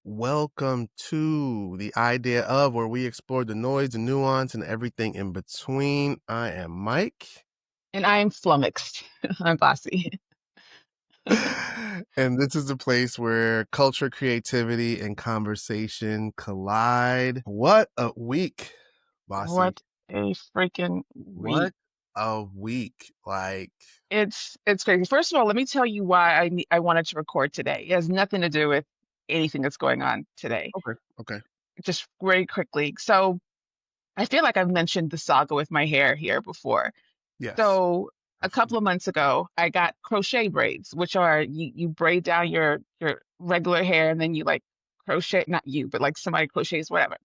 Welcome to the idea of where we explore the noise, the nuance, and everything in between. I am Mike, And I am flummoxed. I'm Bassey. and this is the place where culture, creativity, and conversation collide. What a week, Bossy. What a freaking week. What a week. Like, It's crazy. First of all, let me tell you why I wanted to record today. It has nothing to do with anything that's going on today. okay, okay, Just very quickly. So I feel like I've mentioned the saga with my hair here before. yes, So a couple absolutely. of months ago, I got crochet braids, which are you braid down your regular hair and then you like crochet, not you, but like somebody crochets, whatever.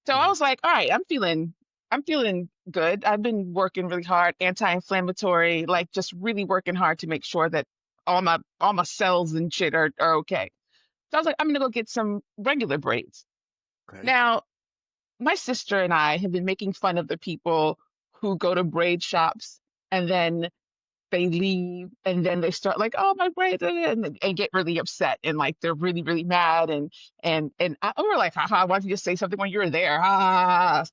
So I Mhm. was like, all right, I'm feeling good. I've been working really hard, anti-inflammatory, like just really working hard to make sure that all my cells and shit are okay. So I was like, I'm gonna go get some regular braids. Okay. Now, my sister and I have been making fun of the people who go to braid shops and then they leave and then they start like, oh my braids, and get really upset and like they're really, really mad we were like, haha, why don't you just say something when you're there? Ah,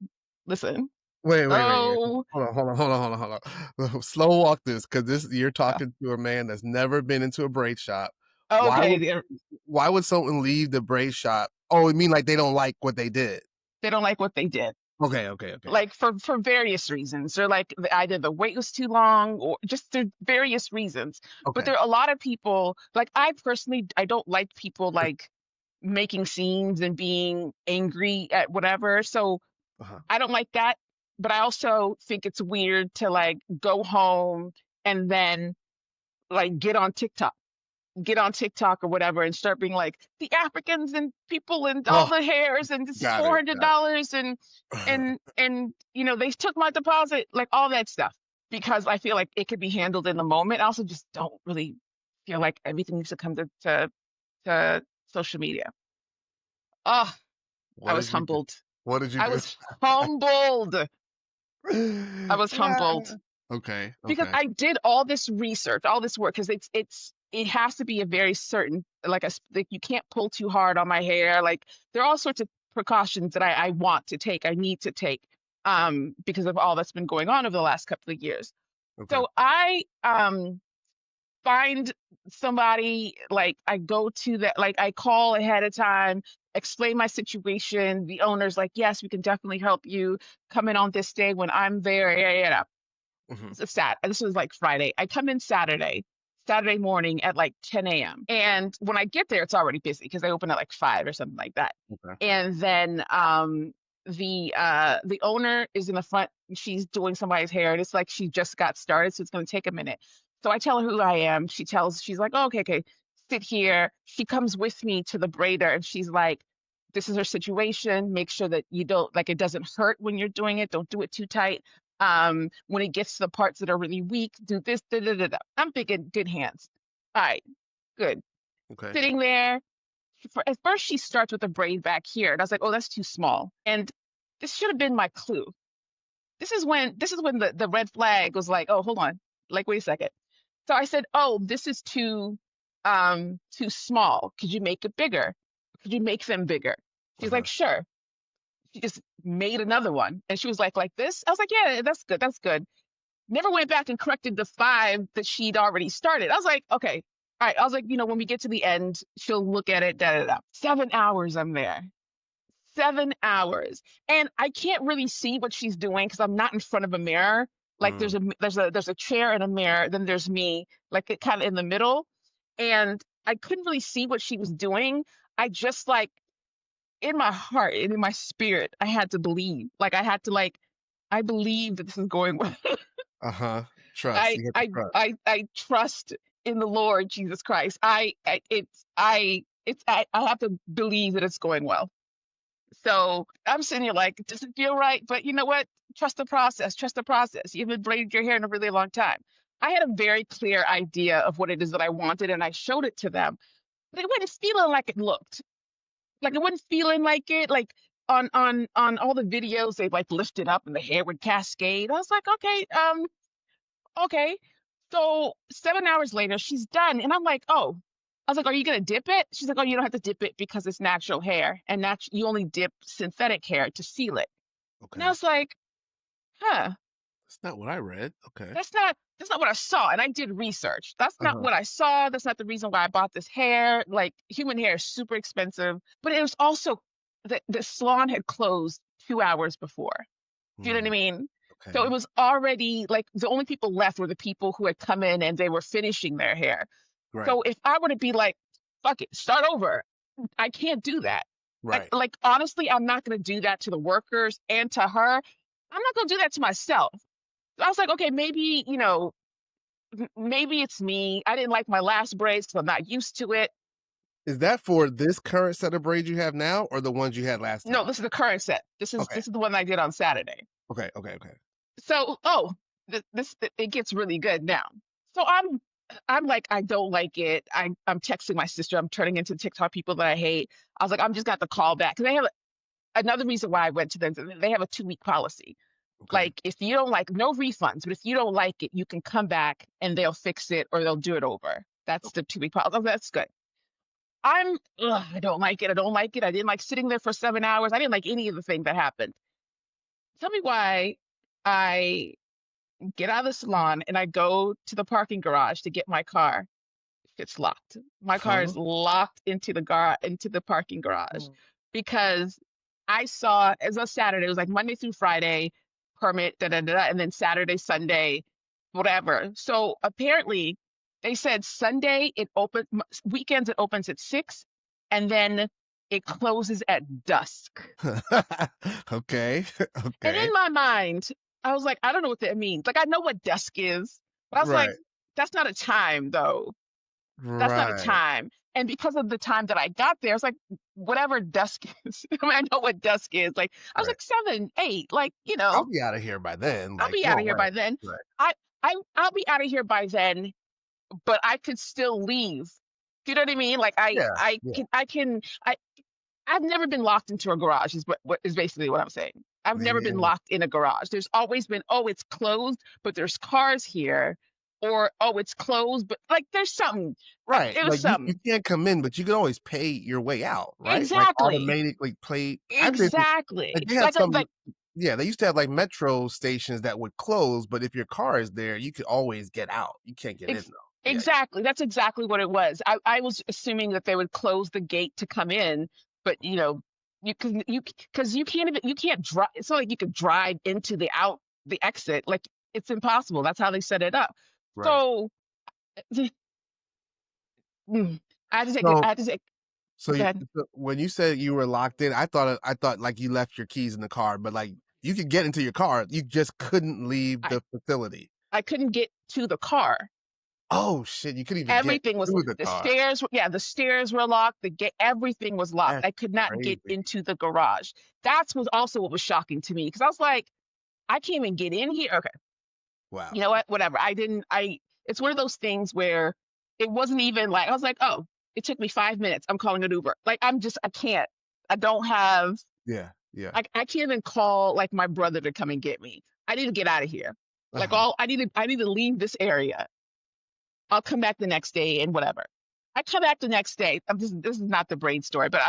listen. Wait. So, Hold on. Slow walk this, because you're uh, talking to a man that's never been into a braid shop. Why okay, would why would someone leave the braid shop? Oh, you mean like they don't like what they did? they don't like what they did, Okay. like for various reasons. They're like either the wait was too long or just there various reasons. But Okay. there are a lot of people, like I personally, I don't like people like making scenes and being angry at whatever. So Uh-huh. I don't like that. But I also think it's weird to like go home and then like get on TikTok or whatever and start being like the Africans and people and all Oh, the hairs and this is got four it. hundred Got dollars and it. and they took my deposit, like all that stuff, because I feel like it could be handled in the moment. I also just don't really feel like everything needs to come to social media. Oh, I What was did you do? humbled. What did you I do? was humbled. I was Ah, humbled okay. because Okay. I did all this research, all this work, because it has to be a very certain like you can't pull too hard on my hair. Like there are all sorts of precautions that I want to take, I need to take, because of all that's been going on over the last couple of years. Okay. So I find somebody, like I go to that, like I call ahead of time, explain my situation. The owner's like, yes, we can definitely help you. Come in on this day when I'm there. Yeah. Hmm. This was like Friday. I come in Saturday morning at like 10 a.m. And when I get there, it's already busy because I open at like 5 or something like that. Okay. And then the owner is in the front. She's doing somebody's hair, and it's like she just got started, so it's going to take a minute. So I tell her who I am. She's like, oh, okay, sit here. She comes with me to the braider, and she's like, this is her situation. Make sure that you don't, like, it doesn't hurt when you're doing it. Don't do it too tight. When it gets to the parts that are really weak, do this. Da, da, da, da. I'm thinking good hands. All right, good. Okay. Sitting there. At first, she starts with a braid back here, and I was like, oh, that's too small. And this should have been my clue. This is when the red flag was like, oh, hold on, like wait a second. So I said, oh, this is too small. Could you make it bigger? Could you make them bigger? She's like, Uh-huh. sure. She just made another one, and she was like this. I was like, yeah, that's good. Never went back and corrected the 5 that she'd already started. I was like, okay, all right. I was like, when we get to the end, she'll look at it. Da da da. 7 hours I'm there. 7 hours, and I can't really see what she's doing because I'm not in front of a mirror. Like Mm. there's a chair and a mirror, then there's me, like it kind of in the middle, and I couldn't really see what she was doing. I just like in my heart and in my spirit, I had to believe. Like I had to like, I believe that this is going well. Uh-huh. Trust. You get the trust. I trust in the Lord Jesus Christ. I have to believe that it's going well. So I'm sitting here like, it doesn't feel right, but you know what? Trust the process. Trust the process. You haven't braided your hair in a really long time. I had a very clear idea of what it is that I wanted, and I showed it to them, but it wasn't feeling like it looked. Like it wasn't feeling like it. Like on all the videos, they like lifted up and the hair would cascade. I was like, okay. So 7 hours later, she's done, and I'm like, oh, I was like, are you gonna dip it? She's like, oh, you don't have to dip it because it's natural hair, and you only dip synthetic hair to seal it. And I Okay. was like, huh, That's not what I read. Okay. that's not what I saw. And I did research. That's not Uh-huh. what I saw. That's not the reason why I bought this hair. Like human hair is super expensive, but it was also the salon had closed 2 hours before. Do you know what I Mm, mean? So it okay. was already like the only people left were the people who had come in and they were finishing their hair. Right. So if I were to be like, fuck it, start over, I can't do that. Right. Like honestly, I'm not gonna do that to the workers and to her. I'm not gonna do that to myself. So I was like, okay, maybe, maybe it's me. I didn't like my last braids because I'm not used to it. Is that for this current set of braids you have now or the ones you had last No, time? this is the current set. This is Okay. this is the one I did on Saturday. Okay. Okay. Okay. So, oh, it gets really good now. So I'm like, I don't like it. I'm texting my sister. I'm turning into TikTok people that I hate. I was like, I'm just got to call back because they have another reason why I went to them. They have a 2-week policy. Okay. Like if you don't like, no refunds, but if you don't like it, you can come back and they'll fix it or they'll do it over. That's the 2-week policy. Oh, that's good. I don't like it. I don't like it. I didn't like sitting there for 7 hours. I didn't like any of the things that happened. Tell me why I get out of the salon and I go to the parking garage to get my car. It's locked. My car Huh? is locked into the parking garage Mm. because I saw it was a Saturday. It was like Monday through Friday permit, da da da, da, and then Saturday, Sunday, whatever. So apparently, they said Sunday weekends it opens at 6, and then it closes at dusk. Okay. And Okay. in my mind, I was like, I don't know what that means. Like I know what dusk is, but I was like, Right. that's not a time though. That's not a Right. time. And because of the time that I got there, it's like whatever dusk is. I mean, I know what dusk is. Like I was Right. like 7, 8. Like I'll be out of here by then. I'll Like, be out no of here way. by then. Right. I I'll be out of here by then, but I could still leave. Do you know what I mean? Like Yeah. Yeah. I've never been locked into a garage is what is basically what I'm saying. I've never been Yeah. locked in a garage. There's always been, oh, it's closed, but there's cars here, or oh, it's closed, but like there's something. Right. It was Like you something. can't come in, but you can always pay your way out, right? Like Exactly. automatically play. I think like Exactly. they had Like some. like Yeah, they used to have like metro stations that would close, but if your car is there, you could always get out. You can't get in ex- though. Yeah. exactly. That's exactly what it was. I was assuming that they would close the gate to come in, but you can't even you can't drive. It's not like you could drive into the exit. Like it's impossible. That's how they set it up. Right. So mm, I had to take it. So I had to take. so Go you ahead. so when you said you were locked in, I thought like you left your keys in the car, but like you could get into your car, you just couldn't leave I the facility. I couldn't get to the car. Oh shit, you couldn't even get Everything was to the the car. stairs. Yeah, the stairs were locked. The gate, everything was locked. That's I could not get crazy. into the garage. That's was also what was shocking to me because I was like, I can't even get in here. Okay, Wow. you know what? Whatever. I didn't. I. It's one of those things where it wasn't even like I was like, oh, it took me 5 minutes. I'm calling an Uber. Like I'm just. I can't. I don't have. Yeah. Yeah. I can't even call like my brother to come and get me. I need to get out of here. Like Uh-huh. all I need to leave this area. I'll come back the next day and whatever. I come back the next day. This is not the brain story, but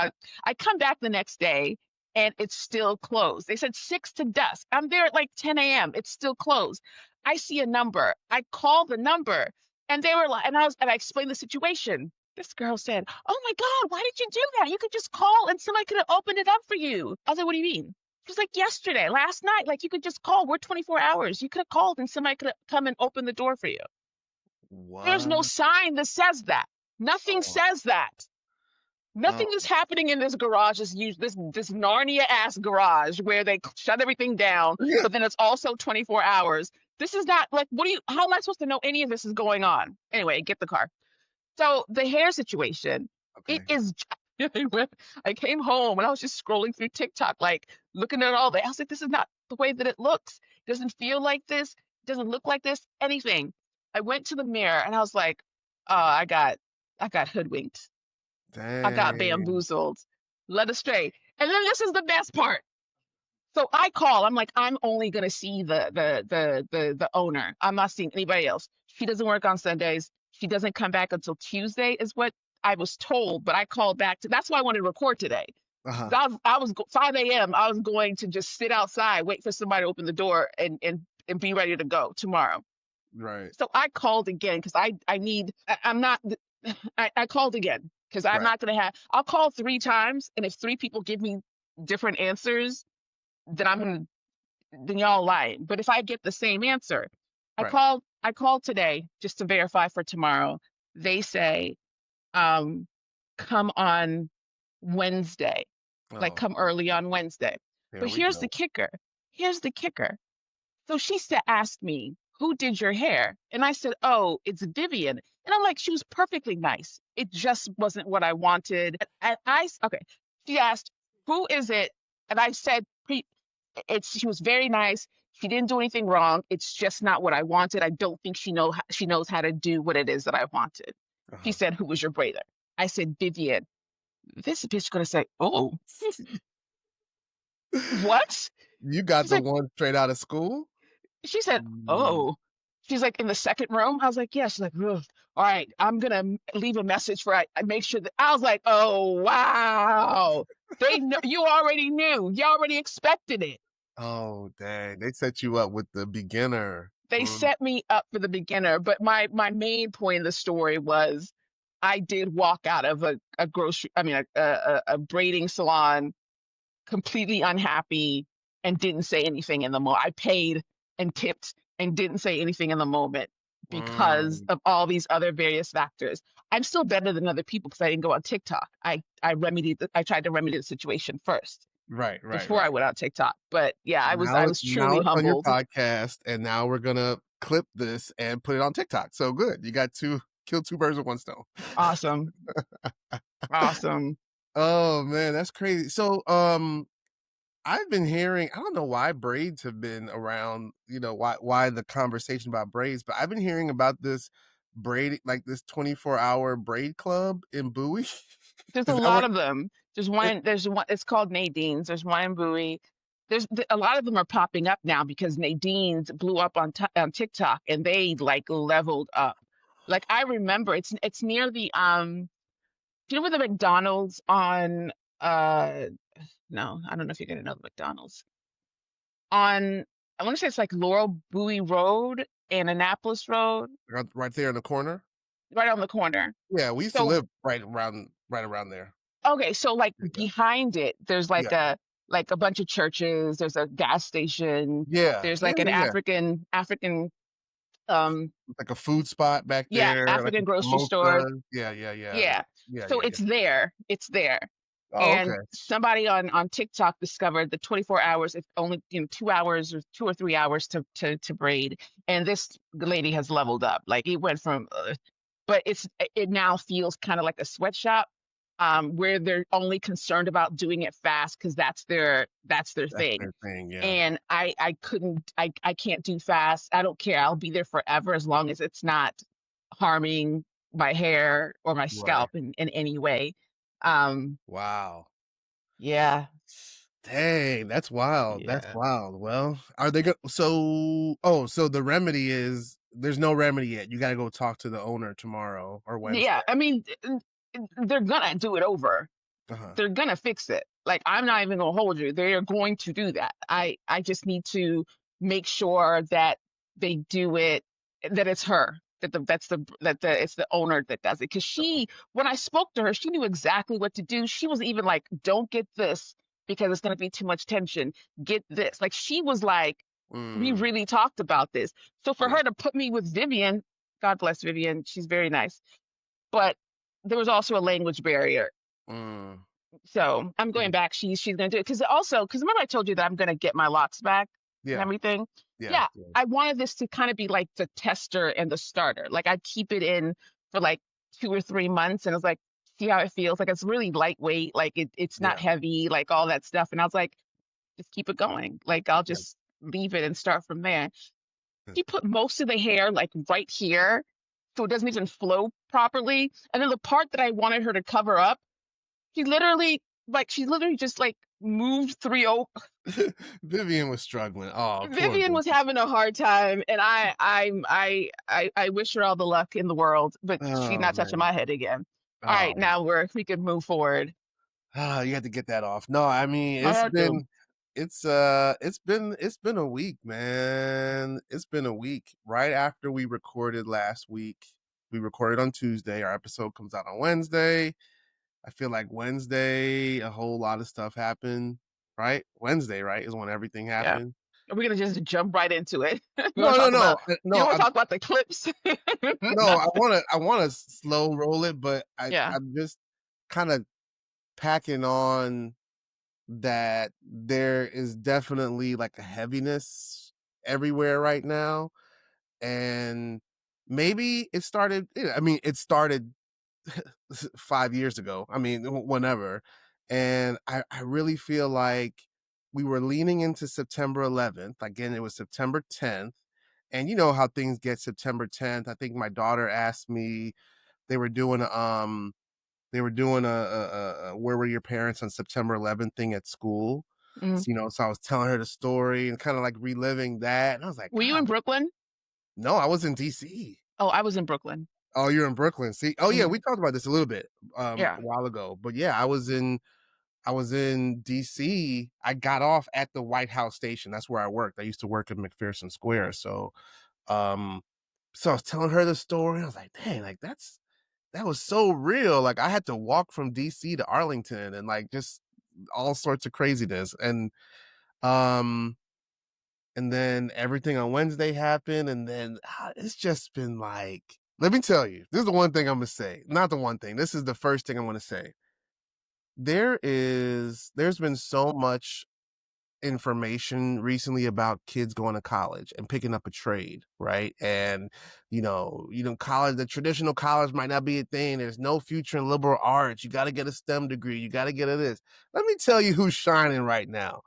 I come back the next day and it's still closed. They said 6 to dusk. I'm there at like 10 a.m. It's still closed. I see a number. I call the number and they were like, and I explained the situation. This girl said, "Oh my God, why did you do that? You could just call and somebody could have opened it up for you." I was like, "What do you mean?" She was like, "Yesterday, last night, like you could just call. We're 24 hours. You could have called and somebody could have come and opened the door for you." There's no What? sign that says that. Nothing Oh, says that. Nothing oh. is happening in this garage. This Narnia ass garage where they shut everything down, Yeah. but then it's also 24 hours. This is not like how am I supposed to know any of this is going on? Anyway, get the car. So the hair situation, it Okay. is. I came home and I was just scrolling through TikTok, like looking at all that. I was like, this is not the way that it looks. It doesn't feel like this. It doesn't look like this. Anything. I went to the mirror and I was like, I got hoodwinked. I got Dang. bamboozled, led astray. And then this is the best part. So I call. I'm like, I'm only gonna see the owner. I'm not seeing anybody else. She doesn't work on Sundays. She doesn't come back until Tuesday, is what I was told, but I called back to. That's why I wanted to record today. Uh-huh. I was 5 a.m. I was going to just sit outside, wait for somebody to open the door, and be ready to go tomorrow. Right. So I called again because I need. I'm not. I called again because I'm Right. not gonna have. I'll call 3 times, and if 3 people give me different answers, then I'm gonna then y'all lying. But if I get the same answer, Right. I called today just to verify for tomorrow. They say, um, come on Wednesday, like Oh, come early on Wednesday. here But we here's the go. kicker. Here's the kicker. So she said, asked me, who did your hair? And I said, oh, it's Vivian. And I'm like, she was perfectly nice. It just wasn't what I wanted. Okay. She asked, who is it? And I said, she was very nice. She didn't do anything wrong. It's just not what I wanted. I don't think she knows how to do what it is that I wanted. She Uh-huh. said, who was your braider? I said, Vivian. This bitch gonna say, oh, what? You got She's the like, one straight out of school? she said, Mm. oh. She's like in the second room. I was like, yeah. She's like, ugh. All right, I'm gonna leave a message for I make sure that I was like, oh wow. They know you already knew. You already expected it. Oh, dang. They set you up with the beginner. They Mm. set me up for the beginner, but my main point of the story was I did walk out of a grocery, I mean a braiding salon completely unhappy and didn't say anything in the moment. I paid and tipped and didn't say anything in the moment because Mm. of all these other various factors. I'm still better than other people because I didn't go on TikTok. I tried to remedy the situation first Right, right, before I right. went on TikTok. But yeah, I was Now truly it's on your humbled. podcast, and now we're gonna clip this and put it on TikTok. So good. You got kill two birds with one stone. Awesome. Awesome. Oh man, that's crazy. So I've been hearing, I don't know why braids have been around, why the conversation about braids, but I've been hearing about this braid, like this 24-hour braid club in Bowie. There's a Is that lot what of them. it, There's one, it's called Nadine's. There's one in Bowie. A lot of them are popping up now because Nadine's blew up on TikTok and they like leveled up. Like I remember it's near the do you know where the McDonald's on uh no, I don't know if you're gonna know the McDonald's. On I want to say it's like Laurel Bowie Road and Annapolis Road, right there in the corner? right on the corner. Yeah, we used to So live right around there. okay, so like Yeah. behind it, there's Yeah. like a bunch of churches, there's a gas station, Yeah. there's Yeah. like an Yeah. Yeah. African um Like a food spot back yeah, there, like a African grocery store. samosa. Yeah. Yeah. Yeah. Yeah. Yeah. So Yeah. Yeah. it's there. It's there. Oh, And okay. somebody on TikTok discovered the 24 hours, it's only 2 hours or 2 or 3 hours to braid. And this lady has leveled up. Like it went from but it now feels kind of like a sweatshop, where they're only concerned about doing it fast because that's their That's thing. their thing. Yeah. And I can't do fast. I don't care. I'll be there forever as long as it's not harming my hair or my Right. scalp in any way. Um, Wow. yeah, Dang, that's wild. That's yeah. wild. Well, are they so the remedy is there's no remedy yet. You gotta go talk to the owner tomorrow or Wednesday. Yeah, I mean, they're gonna do it over. Uh-huh. They're gonna fix it. Like I'm not even gonna hold you. They are going to do that. I just need to make sure that they do it, that it's her, that it's the owner that does it. Because when I spoke to her, she knew exactly what to do. She was even like, "Don't get this because it's gonna be too much tension. Get this." Like she was like, "We Mm, really talked about this." So for yeah. her to put me with Vivian, God bless Vivian, she's very nice. But there was also a language barrier, Mm, so I'm going mhm. back. She's gonna do it because remember I told you that I'm gonna get my locks back and Yeah. everything. Yeah. Yeah, Yeah. I wanted this to kind of be like the tester and the starter. Like I'd keep it in for like 2 or 3 months, and it's like see how it feels. Like it's really lightweight. Like it's not Yeah. heavy. Like all that stuff. And I was like, just keep it going. Like I'll Yeah. just leave it and start from there. She put most of the hair like right here, so it doesn't even flow properly. And then the part that I wanted her to cover up, she literally just like moved Vivian was struggling. Oh, poor Vivian Vivian. was having a hard time, and I wish her all the luck in the world, but she's Oh not touching man. my head again. All right, Oh, now we can move forward. you had to get that off. No, I mean, I had to. it's been a week, man. It's been a week. Right after we recorded last week, we recorded on Tuesday. Our episode comes out on Wednesday. I feel like Wednesday, a whole lot of stuff happened, right? Wednesday, right, is when everything Yeah. happened. We're gonna just jump right into it. We want No, to no, talk no, about you no. want to talk about the clips? No, Not I wanna slow roll it, but yeah. I'm just kinda packing on that there is definitely, like, a heaviness everywhere right now, and maybe it started I mean, it started 5 years ago. I mean, whenever, and I really feel like we were leaning into September 11th. Again, it was September 10th, and you know how things get September 10th. I think my daughter asked me they were doing a "Where Were Your Parents" on September 11th thing at school. Mm. So, so I was telling her the story and kinda, like, reliving that, and I was like, Were you in "God." Brooklyn? No, I was in DC. Oh, I was in Brooklyn. Oh, you're in Brooklyn. See, oh, yeah, Hmm. we talked about this a little bit, Yeah. a while ago, but yeah, I was in DC. I got off at the White House station. That's where I worked. I used to work in McPherson Square. Um, so I was telling her the story. I was like, dang, like that was so real. Like I had to walk from DC to Arlington and like just all sorts of craziness. Um, and then everything on Wednesday happened, and then it's just been like, let me tell you, this is the one thing I'm gonna say. Not the one thing. This is the first thing I'm gonna say. There's been so much information recently about kids going to college and picking up a trade, right? And college, the traditional college might not be a thing. There's no future in liberal arts. You got to get a STEM degree. You got to get a this. Let me tell you who's shining right now.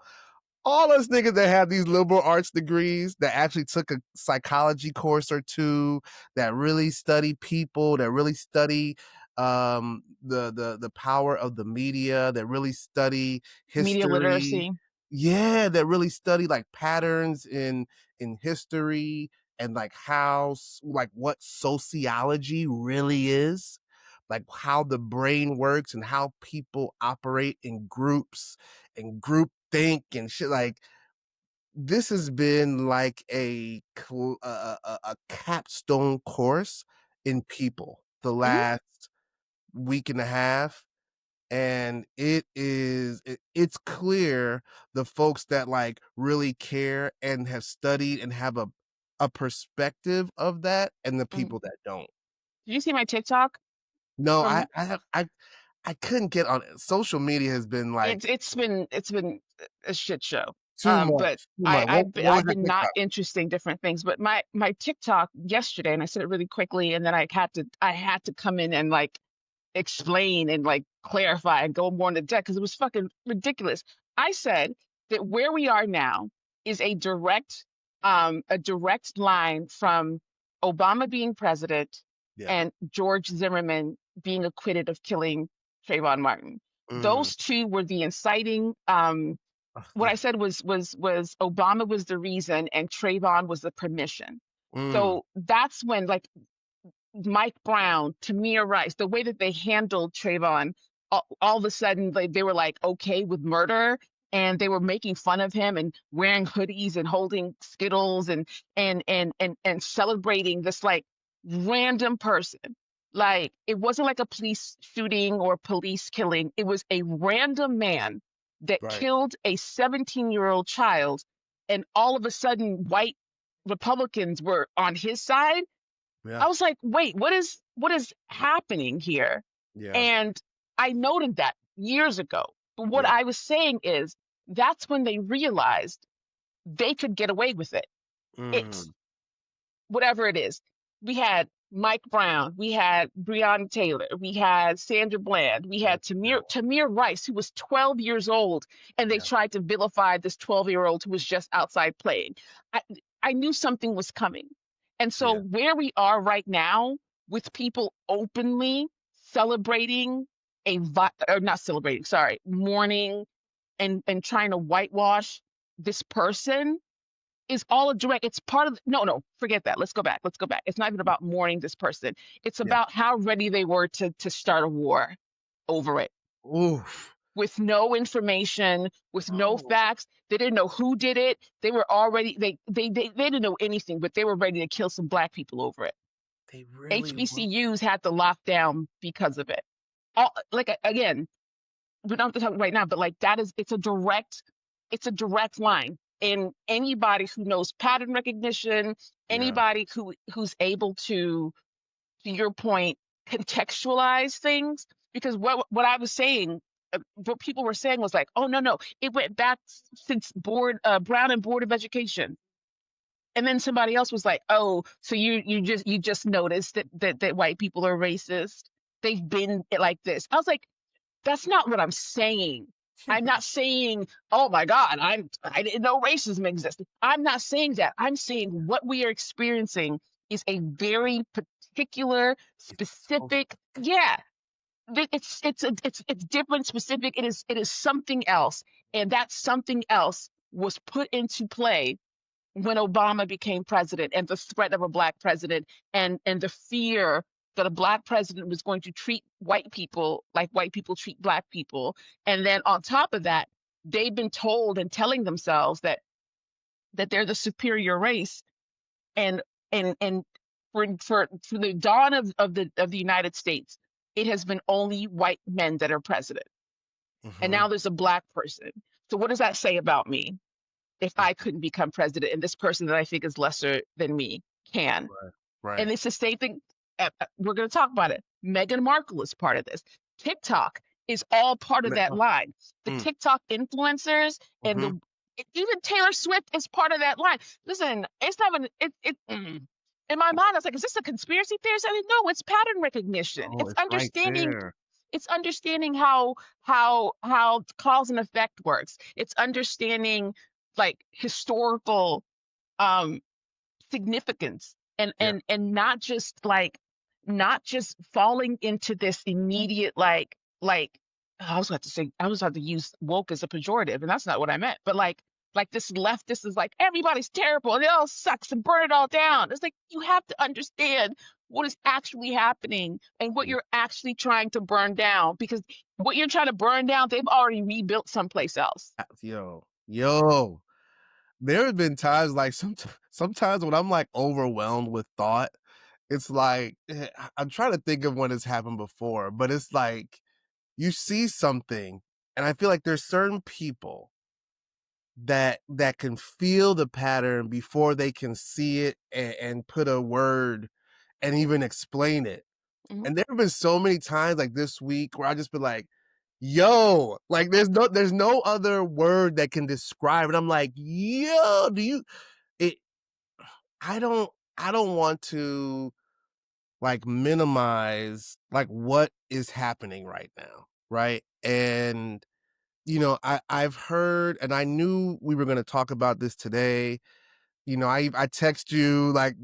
All us niggas that have these liberal arts degrees that actually took a psychology course or two, that really study people, that really study the power of the media, that really study Media history. literacy. Yeah, that really study like patterns in history and like like what sociology really is, like how the brain works and how people operate in groups and group think and shit. Like this has been like a capstone course in people the Hmm. last week and a half, and it's clear the folks that like really care and have studied and have a perspective of that and the Mm. people that don't. Did you see my TikTok No, from I couldn't get on it. Social media has been like it's been a shit show. too But much, too much. What was I've your been not TikTok? interesting different things. But my TikTok yesterday, and I said it really quickly, and then I had to come in and like explain and like clarify and go more into depth because it was fucking ridiculous. I said that where we are now is a direct line from Obama being president Yeah. and George Zimmerman being acquitted of killing Trayvon Martin. Mm. Those two were the inciting. What I Yeah. said was Obama was the reason and Trayvon was the permission. Mm. So that's when like Mike Brown, Tamir Rice, the way that they handled Trayvon, all of a sudden they were like okay with murder, and they were making fun of him and wearing hoodies and holding Skittles and celebrating this like random person. Like it wasn't like a police shooting or police killing. It was a random man that Right. killed a 17-year-old child, and all of a sudden white Republicans were on his side. Yeah. I was like, wait, what is happening here? Yeah. And I noted that years ago. But what Yeah. I was saying is that's when they realized they could get away with it. It's Mm. whatever it is. We had Mike Brown, we had Breonna Taylor, we had Sandra Bland, we Yeah. had Tamir Rice, who was 12 years old, and they Yeah. tried to vilify this 12-year-old who was just outside playing. I, I knew something was coming. And so Yeah. where we are right now with people openly celebrating or not celebrating, sorry, mourning and trying to whitewash this person, is all a direct, it's part of, no, no, forget that. Let's go back. It's not even about mourning this person. It's Yeah. about how ready they were to start a war over it Oof. with no information, with no Oh, facts. They didn't know who did it. They were already, they didn't know anything, but they were ready to kill some black people over it. they really were. HBCUs had to lock down because of it. All, like, again, we don't have to talk right now, but like that is, it's a direct line. And anybody who knows pattern recognition, Yeah. anybody who's able to your point, contextualize things, because what I was saying, what people were saying was like, oh no, no, it went back since Brown and Board of Education. And then somebody else was like, oh, so you just noticed that white people are racist. They've been like this. I was like, that's not what I'm saying. I'm not saying, oh my God, I didn't know racism existed. I'm not saying that. I'm saying what we are experiencing is a very particular, It's so specific, yeah. It's different, specific. It is something else. And that something else was put into play when Obama became president, and the threat of a black president, and the fear that a black president was going to treat white people like white people treat black people. And then on top of that, they've been told and telling themselves that they're the superior race. And for the dawn of the United States, it has been only white men that are president. And mhm, now there's a black person. So what does that say about me? If I couldn't become president and this person that I think is lesser than me can. right, And right. it's the same thing. We're going to talk about it. Meghan Markle is part of this. TikTok is all part of Ma that line. The mm, TikTok influencers and mhm. even Taylor Swift is part of that line. Listen, it's not an, in my mind, I was like, is this a conspiracy theory? I didn't know. It's pattern recognition. Oh, It's it's right understanding. there. It's understanding how cause and effect works. It's understanding like historical um significance, Yeah. and not just falling into this immediate like I was about to use woke as a pejorative, and that's not what I meant, but like this leftist is like everybody's terrible and it all sucks and burn it all down. It's like you have to understand what is actually happening and what Yeah. you're actually trying to burn down, because what you're trying to burn down, they've already rebuilt someplace else. Yo. There have been times, like, sometimes when I'm, like, overwhelmed with thought, it's like, I'm trying to think of when it's happened before, but it's like, you see something, and I feel like there's certain people that can feel the pattern before they can see it and put a word and even explain it. Mhm. And there have been so many times, like, this week where I just been like, "Yo," like, there's no other word that can describe it. I'm like, "Yo, do you" it I don't I don't want to, like, minimize, like, what is happening right now, right? And, I've heard and I knew we were gonna talk about this today. I text you, like,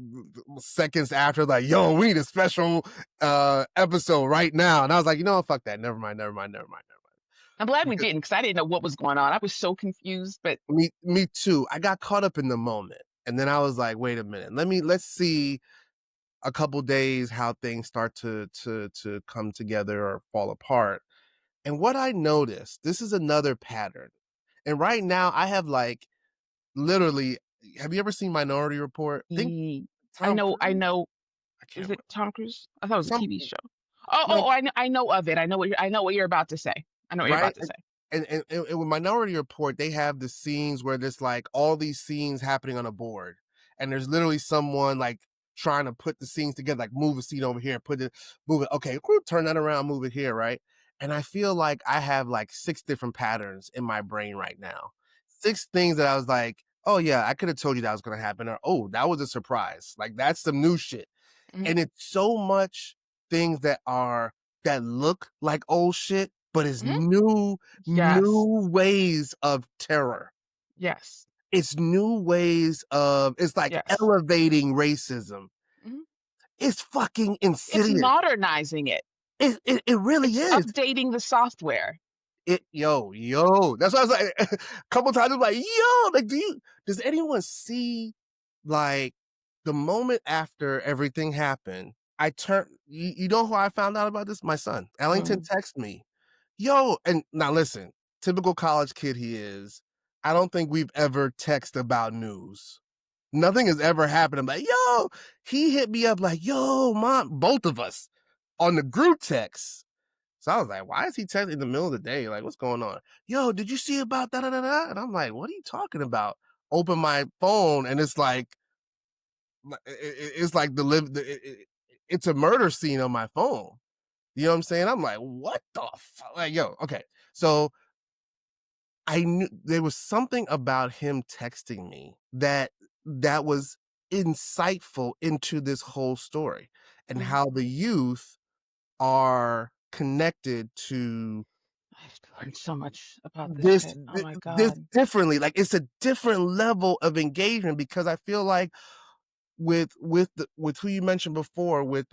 seconds after, like, "Yo, we need a special, episode right now," and I was like, "You know what? Fuck that. Never mind, never mind, never mind, never mind." I'm glad we Because didn't, because I didn't know what was going on. I was so confused, but me too. I got caught up in the moment, and then I was like, "Wait a minute. Let's see a couple days how things start to come together or fall apart." And what I noticed, this is another pattern. And right now I have like literally have you ever seen Minority Report? Think ye Tom I Cruise? know. I can't Is it remember. Tom Cruise? I thought it was a Some TV show. Oh, no, I know of it. I know what you're about to say. I know what you're right? about to say. And with Minority Report, they have the scenes where there's like all these scenes happening on a board, and there's literally someone like trying to put the scenes together, like move a scene over here, move it. Okay, whoop, turn that around, move it here, right? And I feel like I have like six different patterns in my brain right now. Six things that I was like, oh yeah, I could have told you that was gonna happen, or oh, that was a surprise. Like that's some new shit. Mhm, And it's so much things that look like old shit, but it's mhm. Yes. new ways of terror. Yes. It's new ways of it's like Yes. elevating racism. Mhm. It's fucking It's insidious. modernizing it. It really It's is. updating the software. yo. That's why I was like, a couple times, I'm like, yo, like, does anyone see, like, the moment after everything happened, you know who I found out about this? My son. Ellington Mm. texted me. Yo, and now listen, typical college kid he is. I don't think we've ever texted about news. Nothing has ever happened. I'm like, yo, he hit me up like, yo, mom, both of us on the group text. So I was like, why is he texting in the middle of the day? Like, what's going on? Yo, did you see about da da da da? And I'm like, what are you talking about? Open my phone and it's like, it's like it's a murder scene on my phone. You know what I'm saying? I'm like, what the fuck? Like, yo, okay. So I knew there was something about him texting me that was insightful into this whole story and Mm. how the youth are connected to I've learned so much about this this kid. Oh my this God. differently. Like it's a different level of engagement because I feel like with who you mentioned before with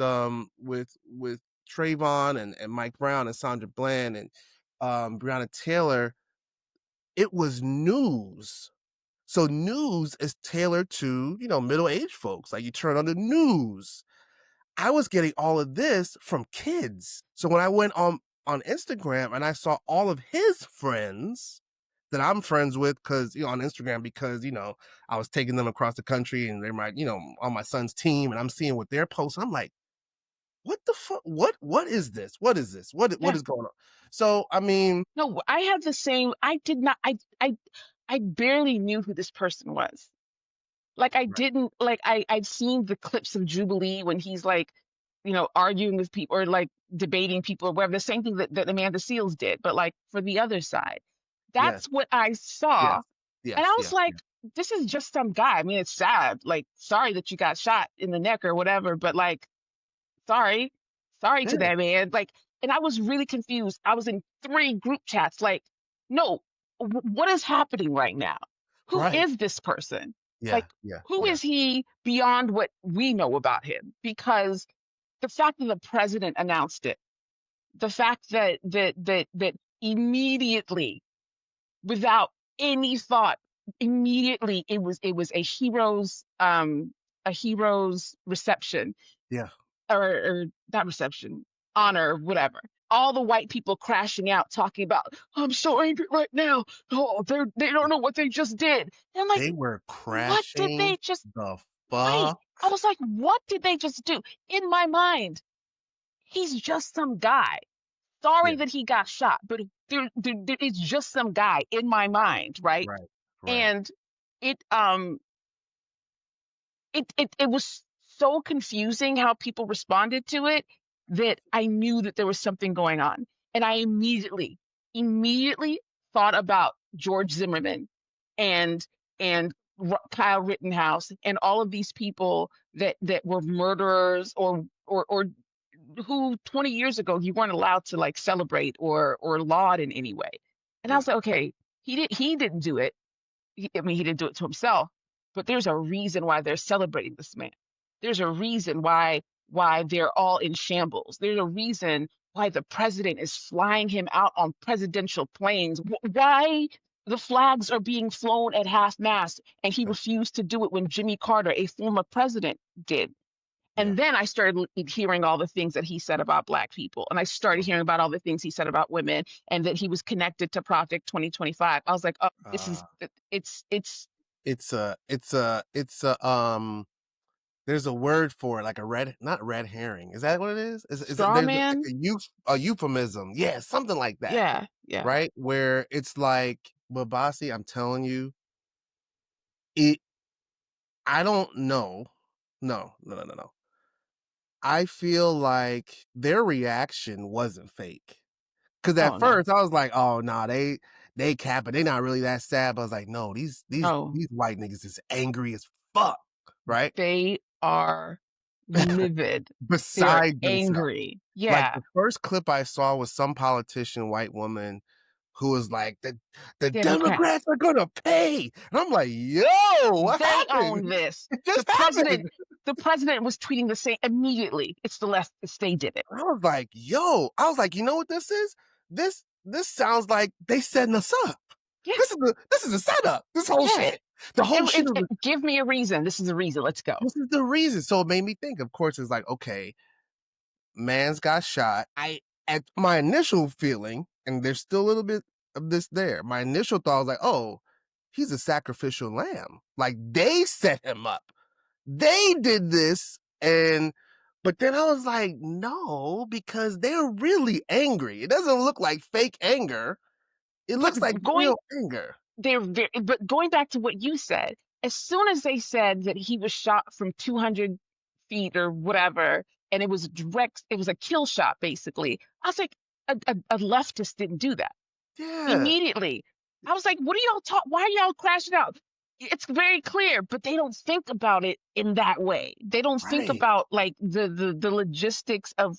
Trayvon and Mike Brown and Sandra Bland and Breonna Taylor, it was news. So news is tailored to, middle-aged folks. Like you turn on the news. I was getting all of this from kids. So when I went on Instagram and I saw all of his friends that I'm friends with, because on Instagram, because I was taking them across the country and they're on my son's team, and I'm seeing what they're posting. I'm like, what the fuck? What is this? What is this? What Yeah. is going on? So I mean, No, I had the same. I did not. I barely knew who this person was. Like I right, didn't like I've seen the clips of Jubilee when he's like, arguing with people or like debating people or whatever, the same thing that Amanda Seals did, but like for the other side. yes, That's what I yes, saw. And yes, I was yes, like, yes. this is just some guy. I mean, it's sad. Like, sorry that you got shot in the neck or whatever, but like, sorry. Sorry to Yeah, that man. Like, and I was really confused. I was in 3 group chats like, "No, what is happening right now? Who right. is this person? Like, Yeah, yeah, who yeah, is he beyond what we know about him?" Because the fact that the president announced it, the fact that immediately, without any thought, immediately it was a hero's reception yeah. or not reception, honor, whatever. All the white people crashing out talking about, I'm so angry right now. Oh, they don't know what they just did. And I'm like, They were what did crashing they just the right? fuck. I was like, what did they just do? In my mind, he's just some guy. Sorry Yeah, that he got shot, but it's just some guy in my mind, right? right, right. And it it was so confusing how people responded to it that I knew that there was something going on. And I immediately thought about George Zimmerman and Kyle Rittenhouse and all of these people that were murderers or who 20 years ago you weren't allowed to like celebrate or laud in any way. And I Yeah, was like, okay, he didn't do it. I mean, he didn't do it to himself, but there's a reason why they're celebrating this man. There's a reason why they're all in shambles. There's a reason why the president is flying him out on presidential planes. Why the flags are being flown at half mast, and he yeah, refused to do it when Jimmy Carter, a former president, did. yeah. And then I started hearing all the things that he said about Black people. And I started hearing about all the things he said about women and that he was connected to Project 2025. I was like, oh, this is, Uh, it's it's a there's a word for it, like a not red herring. Is that what it is? Is it straw there's like man. a euphemism? Yeah, something like that, Yeah, yeah. right? Where it's like, but Bassey, I'm telling you, it. I don't know. No, no, no, no, no. I feel like their reaction wasn't fake. 'Cause at Oh, no, first I was like, "Oh, nah, they capping, they not really that sad," but I was like, "No, these no. these white niggas is angry as fuck," right? They are livid. They are Beside themselves. angry. Like, Yeah. the first clip I saw was some politician, white woman, who was like, "The Democrats. Democrats are gonna pay," and I'm like, "Yo, what They happened? own this. It The just president, happened." the president was tweeting the same immediately. It's the leftists. They did it. I was like, "Yo," I was like, "You know what this is? This this sounds like they setting us up. Yeah, This is a setup. This whole yeah. shit. The whole shit is Give me a reason. This is the reason. Let's go. this is the reason. So it made me think, of course, it's like, okay, man's got shot. I at my initial feeling, and there's still a little bit of this there. My initial thought was like, oh, he's a sacrificial lamb. Like they set him up. They did this, and but then I was like, no, because they're really angry. It doesn't look like fake anger. It But looks like going real anger. but going back to what you said, as soon as they said that he was shot from 200 feet or whatever, and it was direct, it was a kill shot basically. I was like, a leftist didn't do that Yeah, immediately. I was like, what are y'all talk? Why are y'all crashing out? It's very clear, but they don't think about it in that way. They don't think right. about like the logistics of.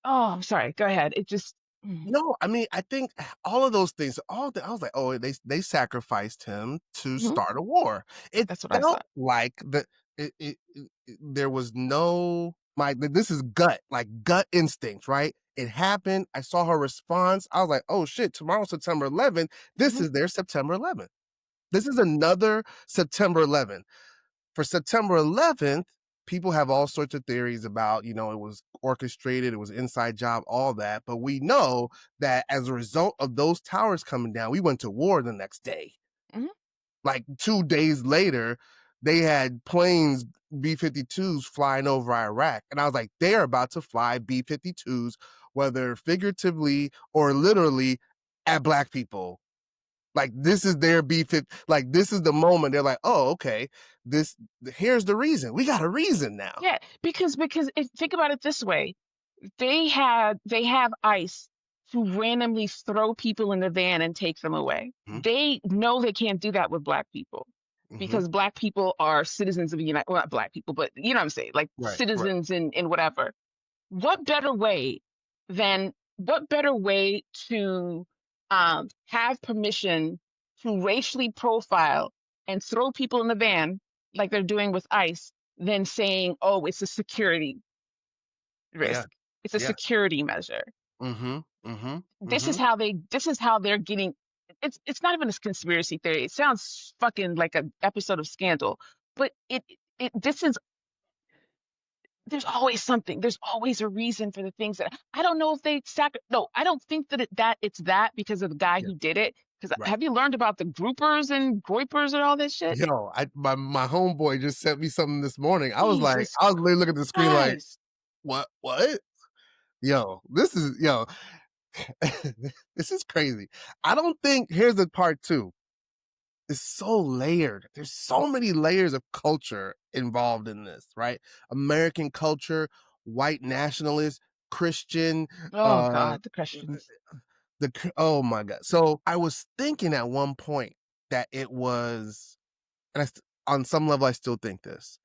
Oh, I'm sorry. Go ahead. It just. Mm, No, I mean, I think all of those things, I was like, oh, they sacrificed him to mhm, start a war. It that's what I felt thought. like there was no this is gut, like gut instinct, right? It happened. I saw her response. I was like, oh shit, tomorrow's September 11th. This Mhm, is their September 11th. This is another September 11th. For September 11th, people have all sorts of theories about, it was orchestrated, it was inside job, all that. But we know that as a result of those towers coming down, we went to war the next day. mhm. Like 2 days later, they had planes B-52s flying over Iraq. And I was like, they're about to fly B-52s, whether figuratively or literally, at black people. Like this is their beef. Like this is the moment they're like, oh, okay, this here's the reason. We got a reason now. Yeah, because think about it this way. They have ICE to randomly throw people in the van and take them away. Mhm, They know they can't do that with black people mhm. because black people are citizens of the United, well, not black people, but you know what I'm saying, like Right, right. citizens in whatever. What better way what better way to have permission to racially profile and throw people in the van like they're doing with ICE than saying, oh, it's a security Yeah, risk. It's a yeah. security measure. Mhm, mhm, This is mhm. how they're getting. It's not even a conspiracy theory. It sounds fucking like an episode of Scandal, but it this is there's always something. There's always a reason for the things that I don't know if they no, I don't think it's that because of the guy Yeah, who did it. Because right. have you learned about the groupers and groypers and all this shit? My homeboy just sent me something this morning. Jesus I was literally looking at the screen like, Christ. what? This is crazy. I don't think here's the part two. It's so layered. There's so many layers of culture involved in this, right? American culture, white nationalist, Christian, Oh uh, God, the questions. oh my God. So I was thinking at one point that it was, and on some level, I still think this.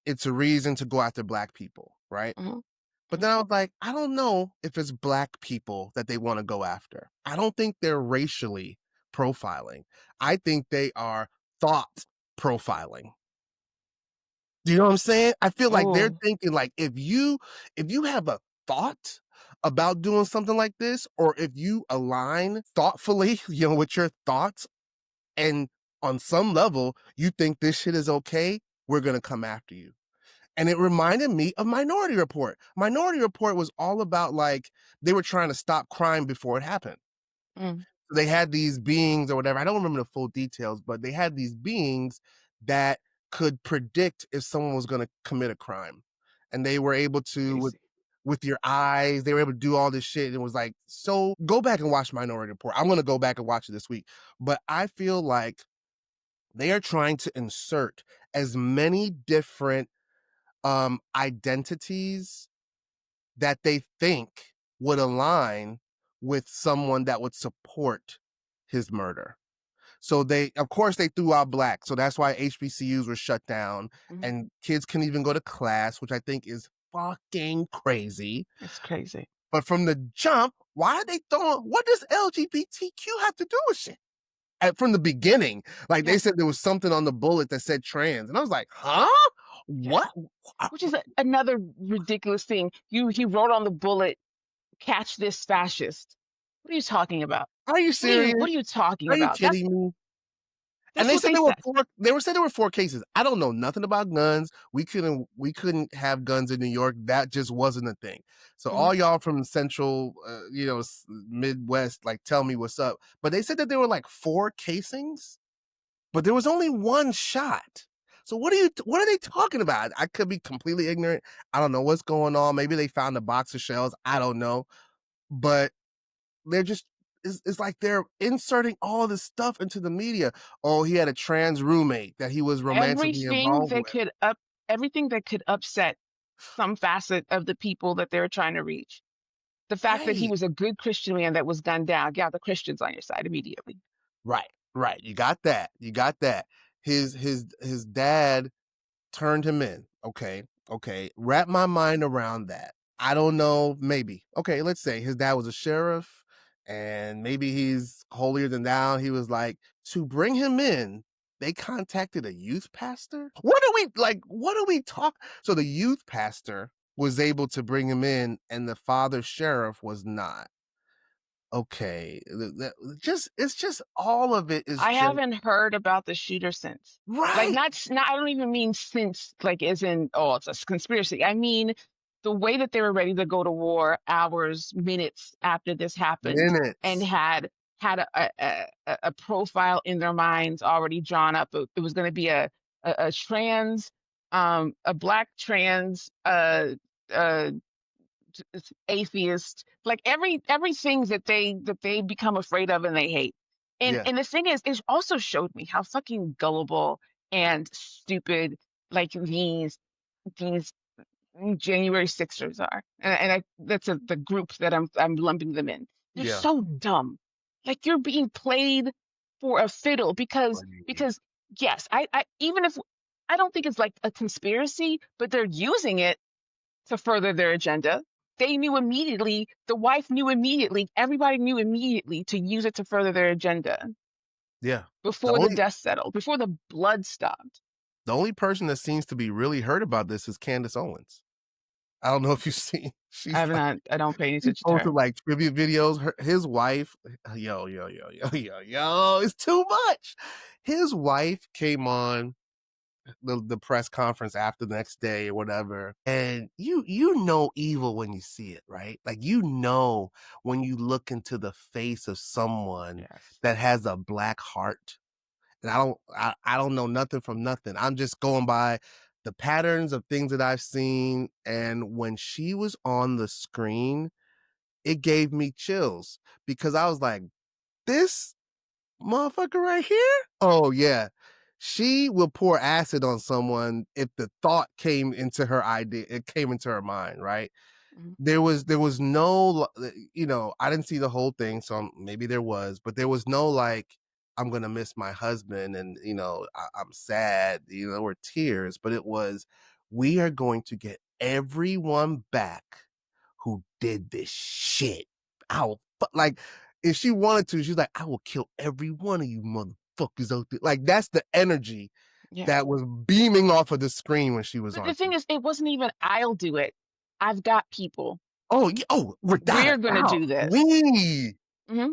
It's a reason to go after black people, right? Mhm, But mhm. then I was like, I don't know if it's black people that they want to go after. I don't think they're racially profiling. I think they are thought profiling. Do you know what I'm saying? I feel like they're Oh, thinking like if you have a thought about doing something like this, or if you align thoughtfully, with your thoughts, and on some level you think this shit is okay, we're gonna come after you. And it reminded me of Minority Report. Minority Report was all about like they were trying to stop crime before it happened. mm, So they had these beings or whatever. I don't remember the full details, but they had these beings that could predict if someone was going to commit a crime. And they were able to crazy. with your eyes, they were able to do all this shit. And it was like, so go back and watch Minority Report. I'm going to go back and watch it this week. But I feel like they are trying to insert as many different identities that they think would align with someone that would support his murder. So of course, they threw out black. So that's why HBCUs were shut down Mhm. and kids couldn't even go to class, which I think is fucking crazy. It's crazy. But from the jump, why are they throwing, what does LGBTQ have to do with shit? From the beginning, like they Yeah. said there was something on the bullet that said trans. And I was like, huh? Yeah. What? Which is another ridiculous thing. He wrote on the bullet, "Catch this fascist." What are you talking about? Are you What serious? are you talking Are you about? kidding me? And That's they what said they there were said. 4 they were said there were 4 cases. I don't know nothing about guns. We couldn't have guns in New York. That just wasn't a thing. So Mhm. all y'all from central, Midwest, like, tell me what's up. But they said that there were like 4 casings, but there was only 1 shot. So what are they talking about? I could be completely ignorant. I don't know what's going on. Maybe they found a box of shells. I don't know. But they're just it's like they're inserting all this stuff into the media. Oh, he had a trans roommate that he was romantically Everything involved that with. could up everything that could upset some facet of the people that they're trying to reach. The fact that he Right. was a good Christian man that was gunned down, got the Christians on your side immediately. Right. Right. You got that. You got that. His dad turned him in. Okay. Okay. Wrap my mind around that. I don't know. Maybe. Okay. Let's say his dad was a sheriff and maybe he's holier than thou. He was like, to bring him in, they contacted a youth pastor. What are we talk? So the youth pastor was able to bring him in and the father sheriff was not. Okay. It's just all of it is I just haven't heard about the shooter since. Like right. not I don't even mean since like as in oh it's a conspiracy. I mean the way that they were ready to go to war hours, minutes after this happened and Minutes. had a profile in their minds already drawn up. It was going to be a trans a black trans uh atheist, like everything that they become afraid of and they hate. Yeah. And the thing is, it also showed me how fucking gullible and stupid like these January Sixers are, and that's the group that I'm lumping them in. They're Yeah. so dumb. Like you're being played for a fiddle Right. because yes, I even if I don't think it's like a conspiracy, but they're using it to further their agenda. They knew immediately, the wife knew immediately, everybody knew immediately to use it to further their agenda Yeah. The before the only dust settled, before the blood stopped. the only person that seems to be really hurt about this is Candace Owens. I don't know if you've seen she's like I don't pay any she attention to posted her. like tribute videos. His wife, yo, it's too much. His wife came on the press conference after the next day or whatever, and you know evil when you see it, right? Like you know when you look into the face of someone Yes. that has a black heart. And I don't know nothing from nothing. I'm just going by the patterns of things that I've seen. And when she was on the screen, it gave me chills because I was like, this motherfucker right here? Oh yeah. She will pour acid on someone if the thought came into her idea, it came into her mind, right? Mhm. There was no I didn't see the whole thing, so maybe there was, but there was no like I'm gonna miss my husband and I'm sad, there were tears, but it was we are going to get everyone back who did this shit. Like if she wanted to, she's like, I will kill every one of you motherfuckers out there. Like that's the energy Yeah. that was beaming off of the screen when she was But on the thing TV. is, it wasn't even I'll do it. I've got people. Oh, without a We're gonna doubt. do this. We Hmm.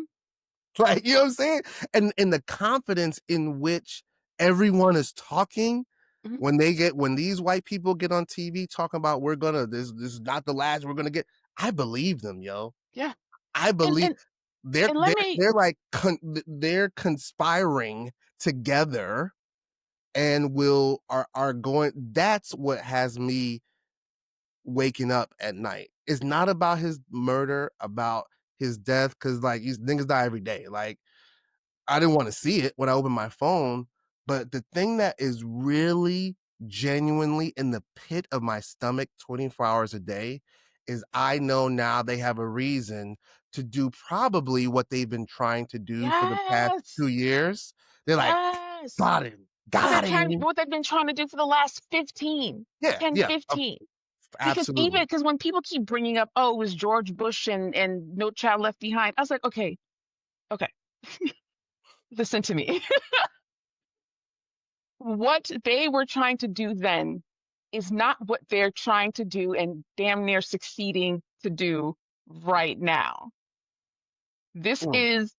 like, you know what I'm saying? And the confidence in which everyone is talking Hmm. when these white people get on TV talking about this is not the last we're gonna get. I believe them, yo. Yeah. I And believe and they're and let they're me they're like they're conspiring together and are going. That's what has me waking up at night. It's not about his murder, about his death, because like these niggas die every day. Like I didn't want to see it when I opened my phone, but the thing that is really genuinely in the pit of my stomach 24 hours a day is I know now they have a reason to do probably what they've been trying to do for the past yes, 2 years. They're like, yes. got him, got him. What they've been trying to do for the last 15, Yeah, 10, yeah, 15. Because even absolutely. because when people keep bringing up, oh, it was George Bush and No Child Left Behind, I was like, okay, okay, listen to me. What they were trying to do then is not what they're trying to do and damn near succeeding to do right now. This Mm, is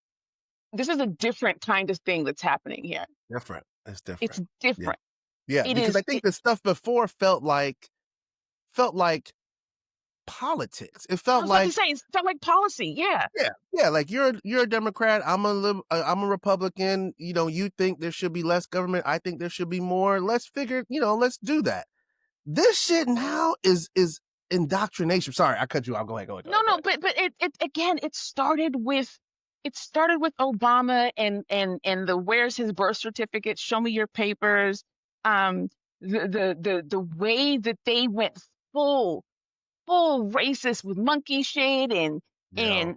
this is a different kind of thing that's happening here. different. It's It's different. Yeah. different. Yeah, It because I is think it the stuff before felt like politics. It I felt was about to like, say it's felt like policy. Yeah. yeah, yeah, like you're a Democrat, I'm a Republican, you think there should be less government, I think there should be more. Let's do that. This shit now is indoctrination. Sorry, I cut you off. Go ahead, go ahead, go No, ahead, go no, ahead. but it again, it started with Obama and the where's his birth certificate? Show me your papers. Um, the way that they went full racist with monkey shade Yo,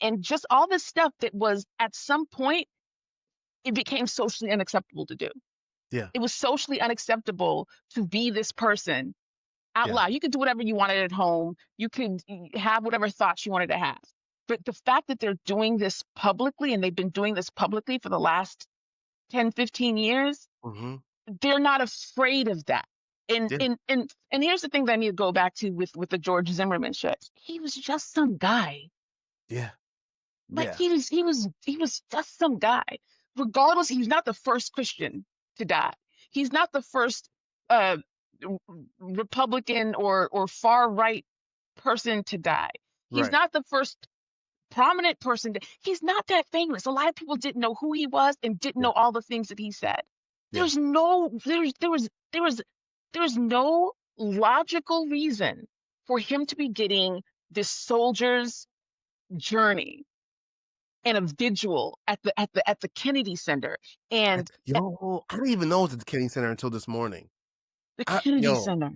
and just all this stuff that was at some point it became socially unacceptable to do. yeah, It was socially unacceptable to be this person out yeah, loud. You could do whatever you wanted at home. You could have whatever thoughts you wanted to have. But the fact that they're doing this publicly and they've been doing this publicly for the last 10, 15 years, hmm, they're not afraid of that. And yeah, and and and here's the thing that I need to go back to with the George Zimmerman shit. He was just some guy. yeah, Like yeah, he was just some guy. Regardless, he's not the first Christian to die. He's not the first uh Republican or far right person to die. He's right, not the first prominent person. He's not that famous. A lot of people didn't know who he was and didn't yeah, know all the things that he said. yeah, There was no logical reason for him to be getting this soldier's journey and a vigil at the Kennedy Center and at yo, I didn't even know it was at the Kennedy Center until this morning. the Kennedy Yo, Center.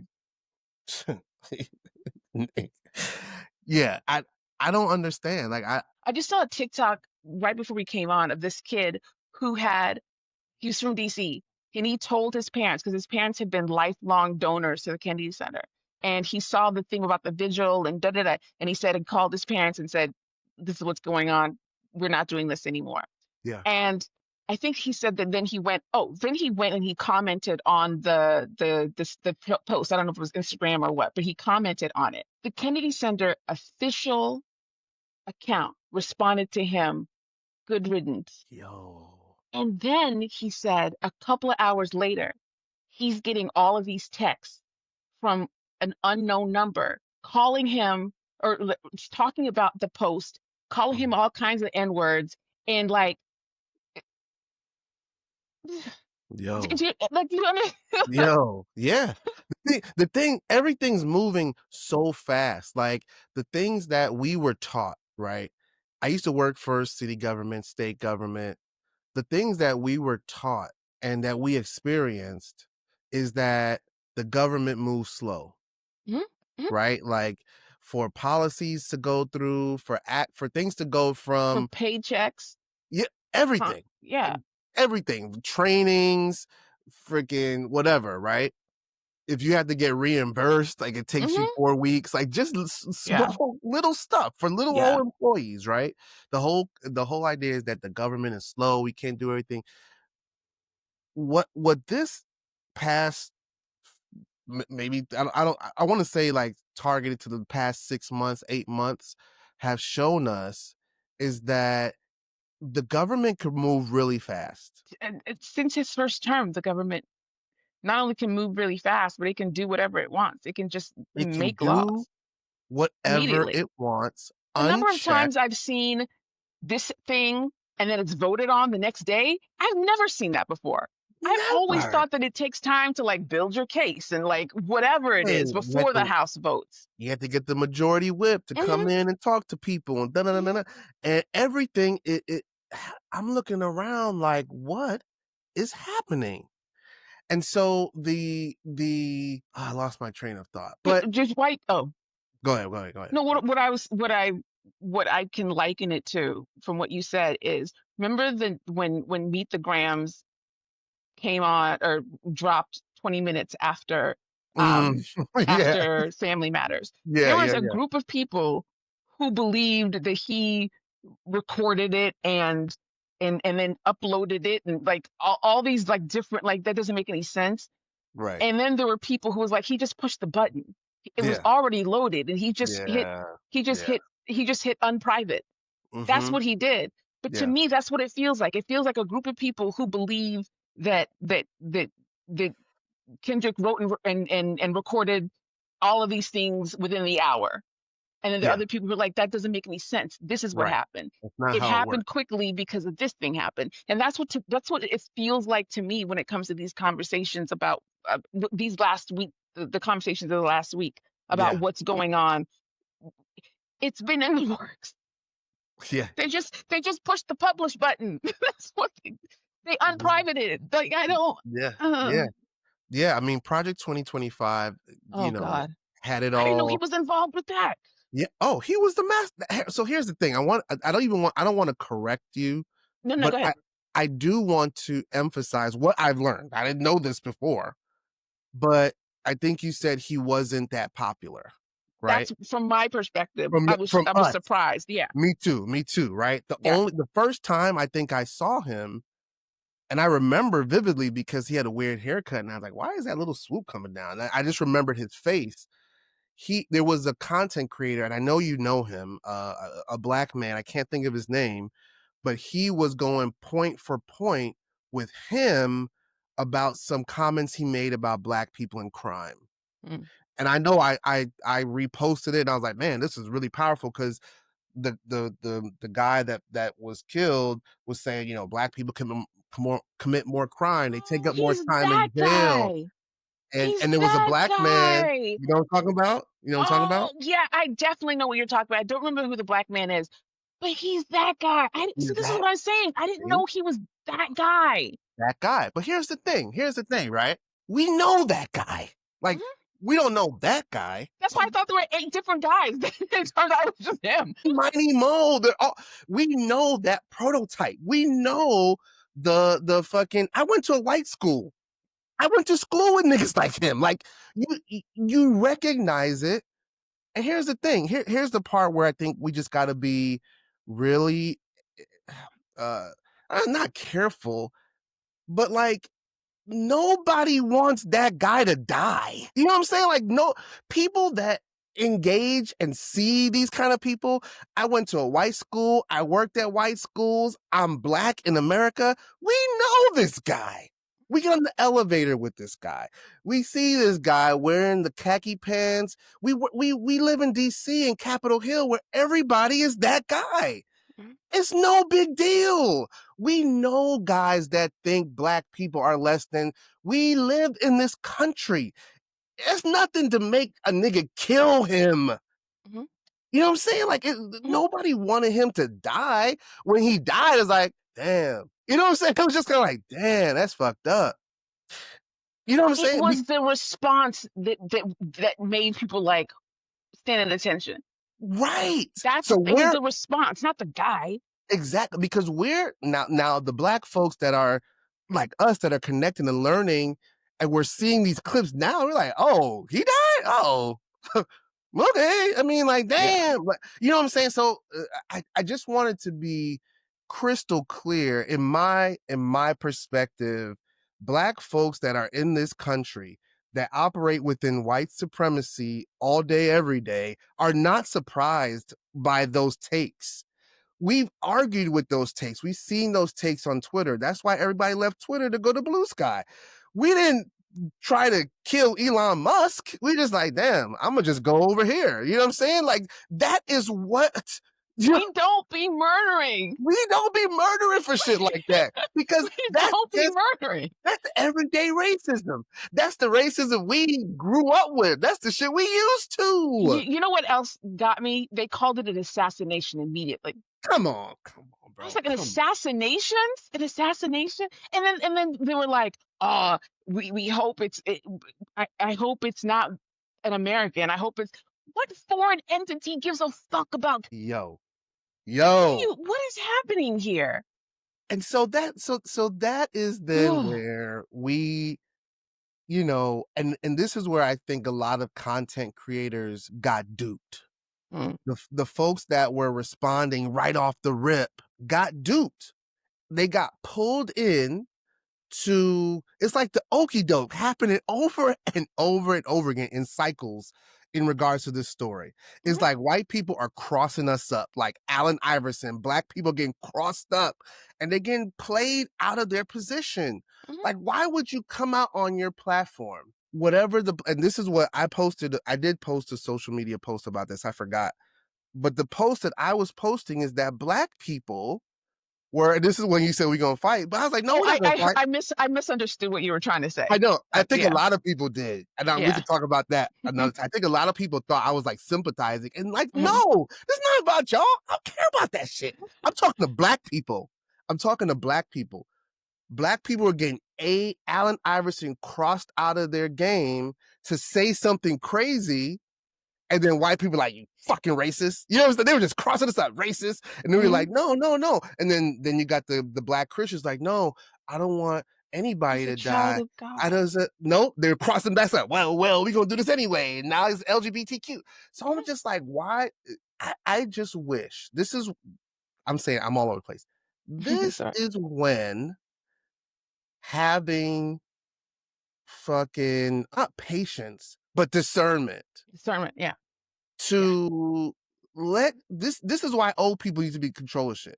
yeah, I don't understand. Like I just saw a TikTok right before we came on of this kid who had he was from DC and he told his parents because his parents had been lifelong donors to the Kennedy Center. And he saw the thing about the vigil and da da da. And he said and called his parents and said, "This is what's going on. We're not doing this anymore." yeah, And I think he said that then he went and he commented on the post. I don't know if it was Instagram or what, but he commented on it. The Kennedy Center official account responded to him, "Good riddance." yo, And then he said a couple of hours later, he's getting all of these texts from an unknown number calling him or talking about the post, calling him mhm, all kinds of N words, and like, yo. like you know, Yo, yeah. The thing, everything's moving so fast. Like the things that we were taught, right? I used to work for city government, state government. The things that we were taught and that we experienced is that the government moves slow, Mhm, mhm, right? Like for policies to go through, for things to go for from, paychecks, yeah, everything. Like yeah, everything, trainings, freaking whatever, right? If you have to get reimbursed, like it takes you hmm 4 weeks, like just yeah, small little stuff for little yeah. old employees, right? The whole idea is that the government is slow, we can't do everything. What this past maybe I want to say like targeted to the past 6 months, 8 months have shown us is that the government could move really fast. And since his first term, the government not only can move really fast, but it can do whatever it wants. It can just It can make do laws whatever immediately. it wants The number of unchecked. times I've seen this thing and then it's voted on the next day, I've never seen that before. I've always Never. thought that it takes time to like build your case and like whatever it Hey, is before the House votes. you have to get the majority whip to come Hmm in and talk to people and da da da da, and everything. I'm looking around like, what is happening? And so I lost my train of thought. But Just white. Oh go ahead, go ahead, go ahead. no, Go ahead. what I can liken it to from what you said is remember the when Meet the Grams came on or dropped 20 minutes Mm, um yeah, after Family Matters. yeah, There yeah, was a yeah. group of people who believed that he recorded it and then uploaded it and like all these like different like that doesn't make any sense. Right. And then there were people who was like he just pushed the button. It was Yeah. already loaded and Yeah. he just Yeah. hit unprivate. That's Mhm. what he did. But to Yeah. me, that's what it feels like. It feels like a group of people who believe that Kendrick wrote and recorded all of these things within the hour. And then there are Yeah. other people who are like, that doesn't make any sense. This is what Right. happened. That's not It how it happened works. quickly because of this thing happened. And that's what it feels like to me when it comes to these conversations about these last week, the conversations of the last week about Yeah. what's going on. It's been in the works. Yeah. They just pushed the publish button. That's what they unprivated. Like I don't. Yeah. Uh, Yeah. Yeah. I mean, Project 2025, oh God, had it I didn't know he all. was involved with that. Yeah. Oh, he was the master. So here's the thing. I don't want to correct you, No, no, but go ahead. I do want to emphasize what I've learned. I didn't know this before, but I think you said he wasn't that popular, right? That's from my perspective. From from I was us. surprised. Yeah, Me too, right? yeah. The first time I think I saw him, and I remember vividly because he had a weird haircut, and I was like, "Why is that little swoop coming down?" And I just remembered his face. There was a content creator, and I know you know him, a black man. I can't think of his name, but he was going point for point with him about some comments he made about black people in crime. Mm. And I know I reposted it, and I was like, man, this is really powerful because the guy that was killed was saying, black people commit more crime, they take Oh, up more he's time that in jail, guy. and He's there was a that black man. guy. You know what I'm talking about? You know what I'm talking about? Oh, yeah. I definitely know what you're talking about. I don't remember who the black man is, but he's that guy. See, He's this is that what I'm saying. I didn't see? know he was that guy. That guy. But here's the thing, right? We know that guy. Like, Mhm. we don't know that guy, That's but why I thought there were 8 different guys. It turned out it was just him. Mighty Mo, we know that prototype. We know the fucking. I went to a white school. I went to school with niggas like him. Like, you recognize it. And here's the thing. Here's the part where I think we just got to be really, uh, not careful, but like nobody wants that guy to die. You know what I'm saying? Like, no people that engage and see these kind of people. I went to a white school. I worked at white schools. I'm black in America. We know this guy. We get on the elevator with this guy. We see this guy wearing the khaki pants. We live in DC and Capitol Hill where everybody is that guy. Mhm. It's no big deal. We know guys that think black people are less than. We live in this country. It's nothing to make a nigga kill him. Mhm. You know what I'm saying? Like, Mhm. nobody wanted him to die. When he died, it's like, damn. You know what I'm saying? It was just kind of like, damn, that's fucked up. You know what I'm It saying? was the response that made people like stand at attention. Right. That's So it was we're the response, not the guy. Exactly, because we're now the black folks that are like us that are connecting and learning, and we're seeing these clips now. We're like, oh, he died. Oh, okay. I mean, like, Yeah. damn. But you know what I'm saying? So I just wanted to be crystal clear in my perspective. Black folks that are in this country that operate within white supremacy all day, every day, are not surprised by those takes. We've argued with those takes. We've seen those takes on Twitter. That's why everybody left Twitter to go to Blue Sky. We didn't try to kill Elon Musk. We just like, damn, I'm gonna just go over here. You know what I'm saying? Like, that is what you know, We don't be murdering. we don't be murdering for shit like that because We don't be murdering. that's everyday racism. That's the racism we grew up with. That's the shit we used You, to. you know what else got me? They called it an assassination immediately. Come on, I was bro. like, an Come on. assassination? An assassination? And then they were like, we hope I hope it's not an American. I hope it's what foreign entity gives a fuck about Yo, what yo. what is happening here? And so that is then Ugh. where we, and this is where I think a lot of content creators got duped. Mm, The folks that were responding right off the rip got duped. They got pulled in to, it's like the okey doke happening over and over and over again in cycles. in regards to this story. It's Mhm, like white people are crossing us up, like Allen Iverson, black people getting crossed up and they're getting played out of their position. mhm. Like, why would you come out on your platform? Whatever the, and this is what I posted. I did post a social media post about this. I forgot. But the post that I was posting is that black people were, this is when you said we're going to fight. But I was like, no, And we're not going to fight. I misunderstood what you were trying to I say. know. I think a Yeah, lot of people did, and we yeah. could talk about that another time. I think a lot of people thought I was like sympathizing, and like, Mhm. no, it's not about y'all. I don't care about that shit. I'm talking to black people. I'm talking to black people. Black people are getting Allen Iverson crossed out of their game to say something crazy, and then white people like, you fucking racist. You know what I'm saying? They were just crossing us out, racist. And then we were Mhm. like, no, no, no. And then you got the black Christians like, no, I don't want anybody He's a to child die. of I God. doesn't no, they're crossing back like, well, we're gonna do this anyway. And now it's LGBTQ. So I'm Mhm. just like, why? I just wish this is I'm saying I'm all over the place. This Sorry. is when having fucking not patience, but discernment Discernment, yeah, yeah. to let this is why old people need to be control of shit.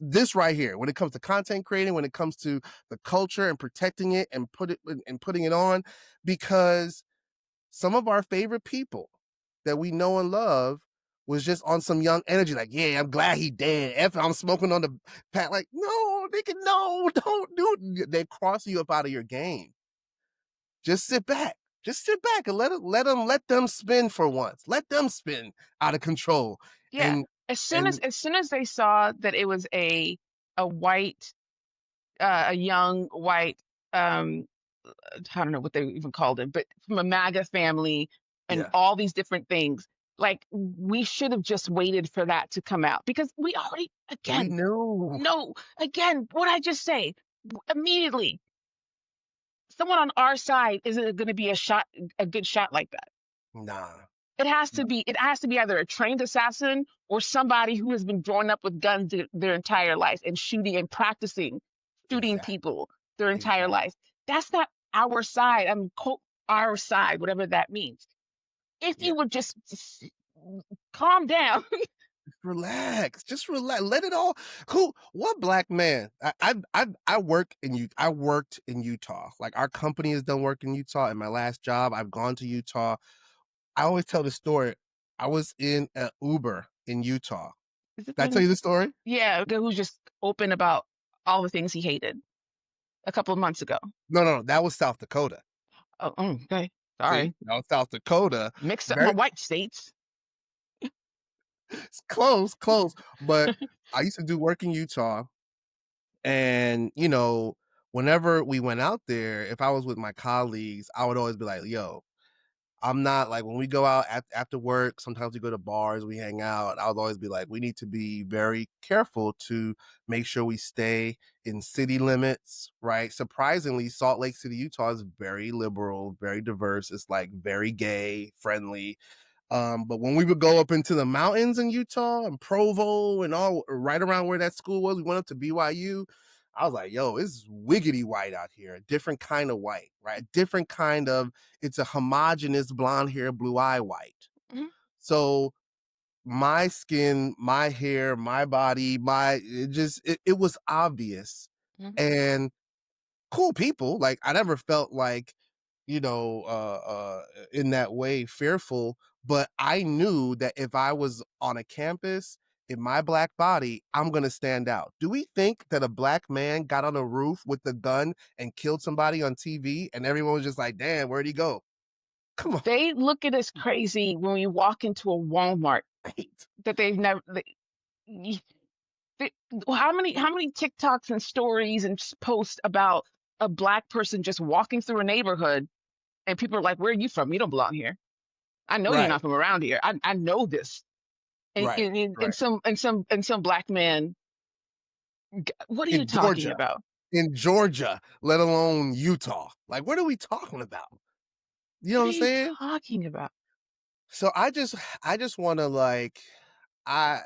This right here, when it comes to content creating, when it comes to the culture and protecting it and putting it on, because some of our favorite people that we know and love was just on some young energy, like, yeah, I'm glad he dead. F I'm smoking on the pat. Like, no, they can no, don't do it. They cross you up out of your game. Just sit back. Just sit back and let them spin for once. Let them spin out of control. Yeah. And As and as soon as they saw that it was a white, a young white, um, I don't know what they even called it, but from a MAGA family and yeah, all these different things, like, we should have just waited for that to come out because we already we again, knew. no, again, what I just say? Immediately, someone on our side isn't gonna be a good shot like that. Nah. It has to be either a trained assassin or somebody who has been growing up with guns their entire life and shooting and practicing shooting Exactly. people their entire Exactly. life. That's not our side. I mean, quote, our side, whatever that means. If Yeah. you would just calm down. Relax. Just relax. Let it all. Who? What black man? I worked in Utah. Like our company has done work in Utah. In my last job, I've gone to Utah. I always tell the story. I was in an Uber in Utah. Is it Did I tell the you the story? yeah, the guy who's just open about all the things he hated a couple of months ago? No, no, no. That was South Dakota. Oh, okay. See, Sorry. that was South Dakota. Mixed up my Very white states. close, close. But I used to do work in Utah. And, whenever we went out there, if I was with my colleagues, I would always be like, yo, I'm not like when we go out after work, sometimes we go to bars, we hang out. I would always be like, we need to be very careful to make sure we stay in city limits, right? Surprisingly, Salt Lake City, Utah is very liberal, very diverse. It's like very gay friendly. But when we would go up into the mountains in Utah and Provo and all right around where that school was, we went up to BYU. I was like, yo, it's wiggity white out here, a different kind of white, right? A different kind of, it's a homogenous blonde hair, blue eye white. Mhm, So my skin, my hair, my body, it was obvious. mhm. And cool people. Like I never felt like, in that way fearful, but I knew that if I was on a campus in my black body, I'm gonna stand out. Do we think that a black man got on a roof with a gun and killed somebody on TV and everyone was just like, damn, where'd he go? Come on, They look at us crazy when we walk into a Walmart right? that they've never y they how many TikToks and stories and posts about a black person just walking through a neighborhood, and people are like, "Where are you from? You don't belong here. I know you're Right, not from around here. I know this." And right, and right. some black man, "What are you In talking Georgia, about? let alone Utah. Like, what are we talking about? You know What what are I'm you saying? talking about?" So I just want to like I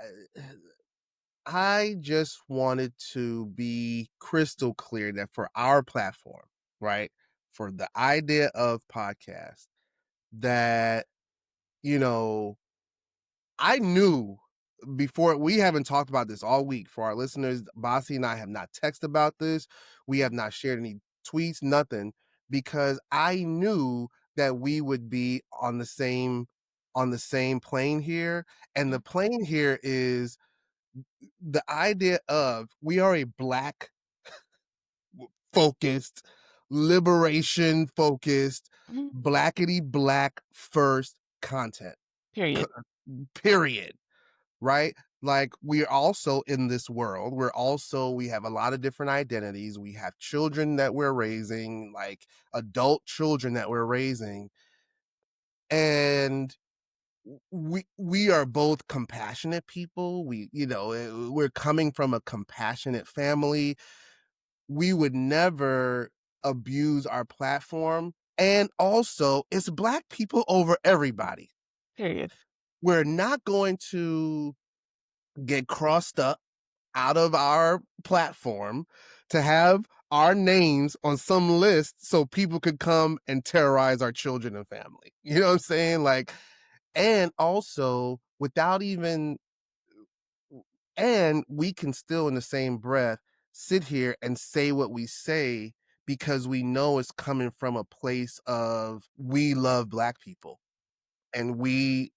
I just wanted to be crystal clear that for our platform, right? For the idea of podcast, that you know, I knew before we haven't talked about this all week for our listeners. Bassey and I have not texted about this. We have not shared any tweets, nothing, because I knew that we would be on the same plane here. And the Mhm. plane here is the idea of we are a black focused, liberation focused, Mhm. blackety black first content. Period. Period. Right? Like we're also in this world. We have a lot of different identities. We have children that we're raising, like adult children that we're raising. And we are both compassionate people. We're coming from a compassionate family. We would never abuse our platform. And also, it's black people over everybody. Period. We're not going to get crossed up out of our platform to have our names on some list so people could come and terrorize our children and family. You know what I'm saying? Like, and also without even, and we can still in the same breath sit here and say what we say because we know it's coming from a place of we love black people and we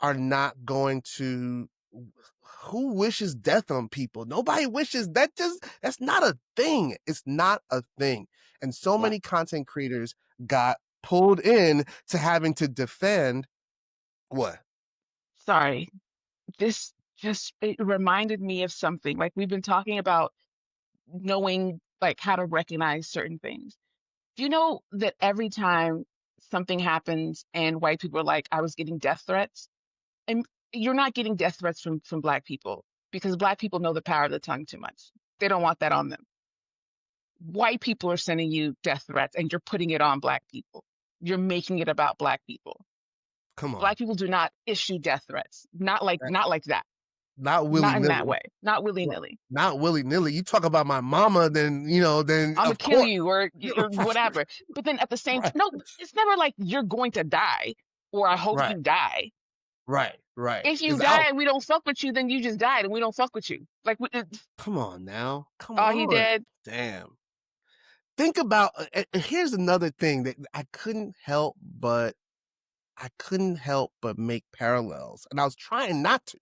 are not going to. Who wishes death on people? Nobody wishes that. That's not a thing. It's not a thing. And so Yeah. many content creators got pulled in to having to defend what? Sorry. This just it reminded me of something. Like we've been talking about knowing like how to recognize certain things. Do you know that every time something happens and white people are like, I was getting death threats, and you're not getting death threats from black people because black people know the power of the tongue too much. They don't want that on them. White people are sending you death threats and you're putting it on black people. You're making it about black people. Come on. Black people do not issue death threats. Not like that. Not willy Not in that nilly. way. Not willy-nilly. Not willy nilly. You talk about my mama, then I'm gonna of kill course. you or whatever. But then at the same time, no, it's never like you're going to die or I hope Right, you die. right. If you It's out. die and we don't fuck with you, then you just died and we don't fuck with you. Like, Come on now. Come oh, he on. dead. Damn. Think about and here's another thing that I couldn't help but make parallels. And I was trying not to.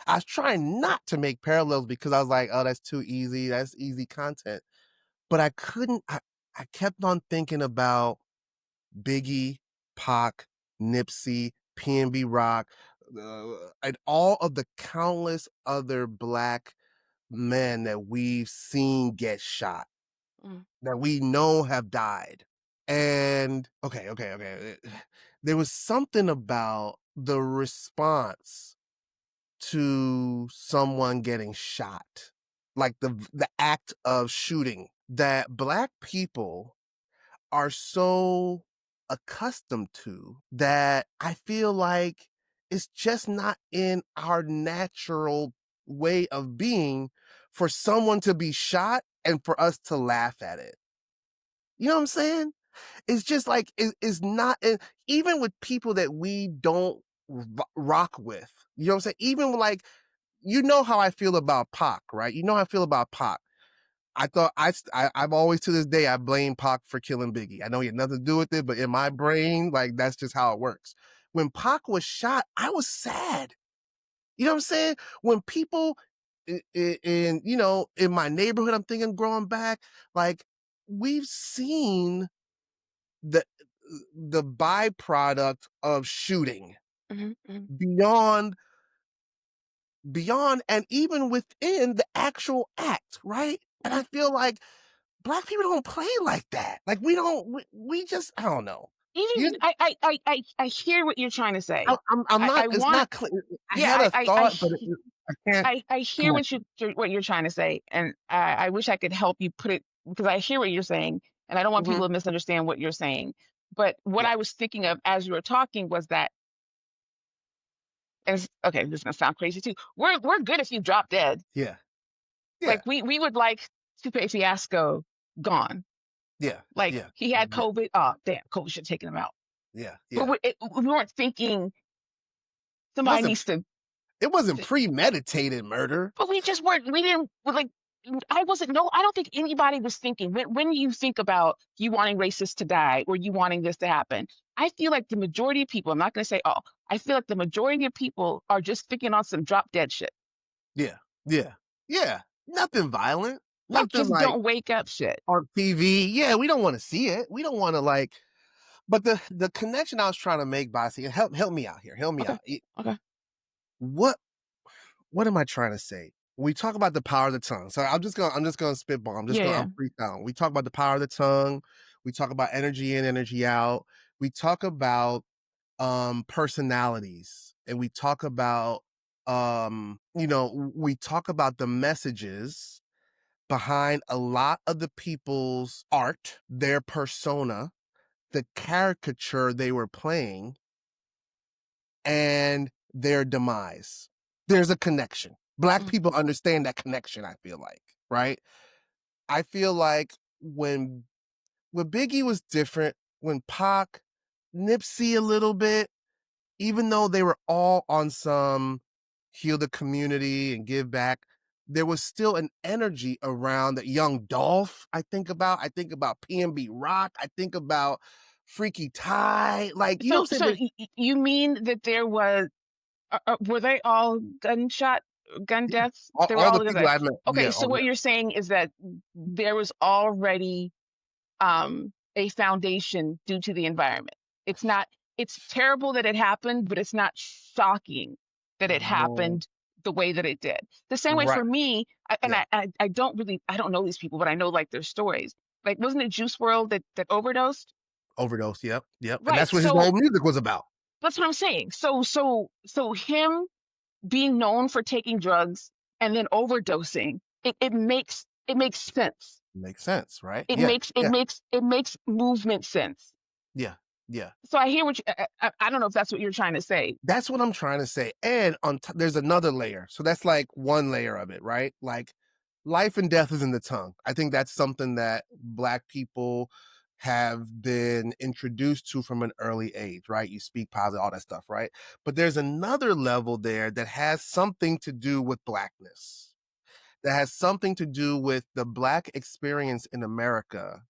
I was trying not to make parallels because I was like, oh, that's too easy. That's easy content. But I couldn't, I kept on thinking about Biggie, Pac, Nipsey, PNB Rock, and all of the countless other black men that we've seen get shot, Mm, that we know have died. And okay. There was something about the response to someone getting shot, like the act of shooting, that black people are so accustomed to that I feel like it's just not in our natural way of being for someone to be shot and for us to laugh at it. You know what I'm saying? It's just like it's not even with people that we don't rock with. You know what I'm saying? Even like how I feel about Pac, right? You know how I feel about Pac. I thought I've always to this day I blame Pac for killing Biggie. I know he had nothing to do with it, but in my brain, like that's just how it works. When Pac was shot, I was sad. You know what I'm saying? When people in my neighborhood, I'm thinking growing back, like we've seen the the byproduct of shooting mhm, mhm, beyond and even within the actual act, right? And mhm. I feel like black people don't play like that. Like we don't we just I don't know. Even You I hear what you're trying to say. I'm I not it's want to. not clear. I Yeah, had a thought but I can't I come hear on. what you're trying to say, and I wish I could help you put it because I hear what you're saying, and I don't want Mhm. people to misunderstand what you're saying. But what Yeah. I was thinking of as you were talking was that, and okay, this is gonna sound crazy too. We're good if you drop dead. Yeah. Yeah. Like we would like Super Fiasco gone. Yeah. Like Yeah. he had Yeah. COVID. Oh damn, COVID should have taken him out. Yeah, But yeah. we weren't thinking It somebody wasn't needs to. it wasn't premeditated murder. But we just weren't. We didn't like. I wasn't. No, I don't think anybody was thinking. When you think about you wanting racists to die or you wanting this to happen, I feel like the majority of people. I'm not going to say all. I feel like the majority of people are just thinking on some drop dead shit. Yeah, yeah, yeah. Nothing violent. Like Nothing just like don't wake up shit. on TV. Yeah, we don't want to see it. We don't want to like. But the connection I was trying to make, Bossy, and help me out here. Help me Okay. out. Okay. What what am I trying to say? We talk about the power of the tongue. So I'm just gonna spitball. Yeah. I'm Yeah. freestyling. We talk about the power of the tongue. We talk about energy in, energy out. We talk about personalities, and we talk about we talk about the messages behind a lot of the people's art, their persona, the caricature they were playing, and their demise. There's a connection. Black Mm, people understand that connection, I feel like, right? I feel like when Biggie was different, when Pac, Nipsey a little bit, even though they were all on some heal the community and give back, there was still an energy around that young Dolph. I think about PNB Rock. I think about Freaky Ty. Like, you know So what I'm so saying? you mean that there was were they all gun Yeah. deaths? They were All all the people together. I met. Okay, Yeah. so Oh, what yeah. you're saying is that there was already a foundation due to the environment. It's not, it's terrible that it happened, but it's not shocking that it Well, happened the way that it did. The same way right. for me, Yeah. I don't really, I don't know these people, but I know like their stories. Like, wasn't it Juice World that overdosed? Overdose. Yep. Yep. And Right. that's what his whole So music was about. that's what I'm saying. So him being known for taking drugs and then overdosing, it makes sense. Makes sense, right? It Yeah. makes Yeah. it makes movement sense. Yeah. Yeah. So I hear what you, I don't know if that's what you're trying to say. That's what I'm trying to say. And there's another layer. So that's like one layer of it, right? Like life and death is in the tongue. I think that's something that Black people have been introduced to from an early age, right? You speak positive, all that stuff, right? But there's another level there that has something to do with Blackness, that has something to do with the Black experience in America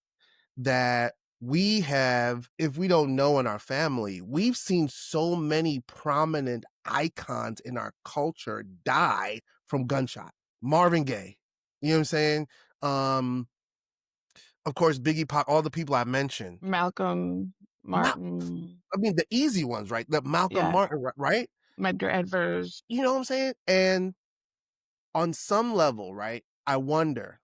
that we have, if we don't know in our family, we've seen so many prominent icons in our culture die from gunshot. Marvin Gaye, you know what I'm saying? Um, of course, Biggie, Pac, all the people I mentioned. Malcolm Not, Martin, I mean, the easy ones, right? The Malcolm yeah, Martin, right? Medgar Evers. You know what I'm saying? And on some level, right? I wonder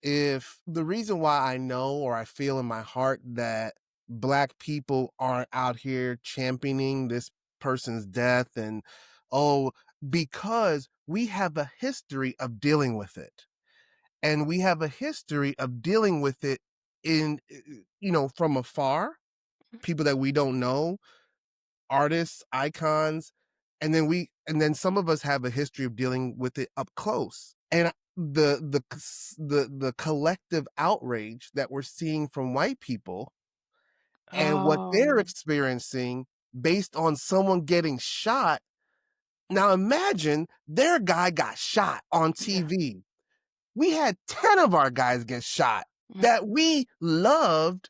if the reason why I know or I feel in my heart that Black people aren't out here championing this person's death and, oh, because we have a history of dealing with it. And we have a history of dealing with it in, from afar, people that we don't know, artists, icons, and then some of us have a history of dealing with it up close. And the collective outrage that we're seeing from white people and what they're Oh, experiencing based on someone getting shot. Now imagine their guy got shot on yeah. TV. We had 10 of our guys get shot Mhm, that we loved,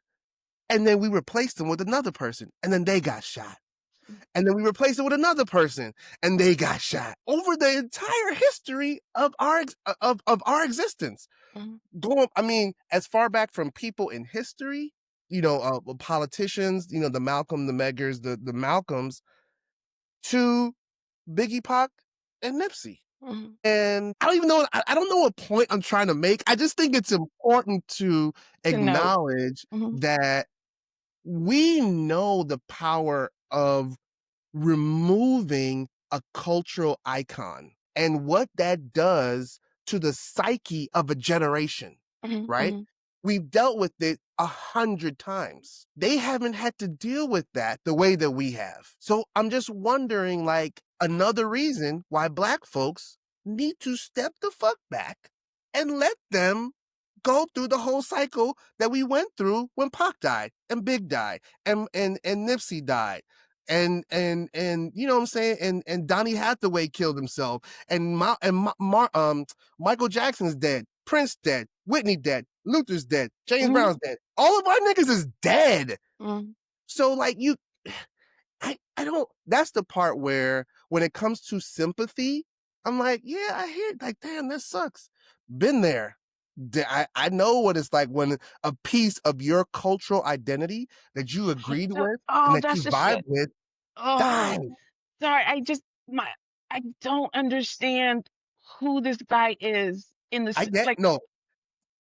and then we replaced them with another person, and then they got shot. And then we replaced it with another person, and they got shot over the entire history of of our existence. mhm, Going, I mean, as far back from people in history, politicians, the Malcolm, the Meggers, the Malcolms, to Biggie, Pac, and Nipsey. mhm. And I don't even know. I don't know what point I'm trying to make. I just think it's important to To note. acknowledge Mhm. that we know the power of removing a cultural icon and what that does to the psyche of a generation, Mhm, right? mhm. We've dealt with it 100 times. They haven't had to deal with that the way that we have. So I'm just wondering, like, another reason why Black folks need to step the fuck back and let them go through the whole cycle that we went through when Pac died and Big died and Nipsey died. And you know what I'm saying, and Donny Hathaway killed himself, and Michael Jackson's dead, Prince dead, Whitney dead, Luther's dead, James Mhm, Brown's dead. All of our niggas is dead. mhm. So like I don't, that's the part where when it comes to sympathy, I'm like, yeah, I hear it. Like, damn, that sucks. Been there. I know what it's like when a piece of your cultural identity that you agreed with and Oh, that that's you the vibe shit. with Oh, died. sorry. I don't understand who this guy is in I this. get Like, no.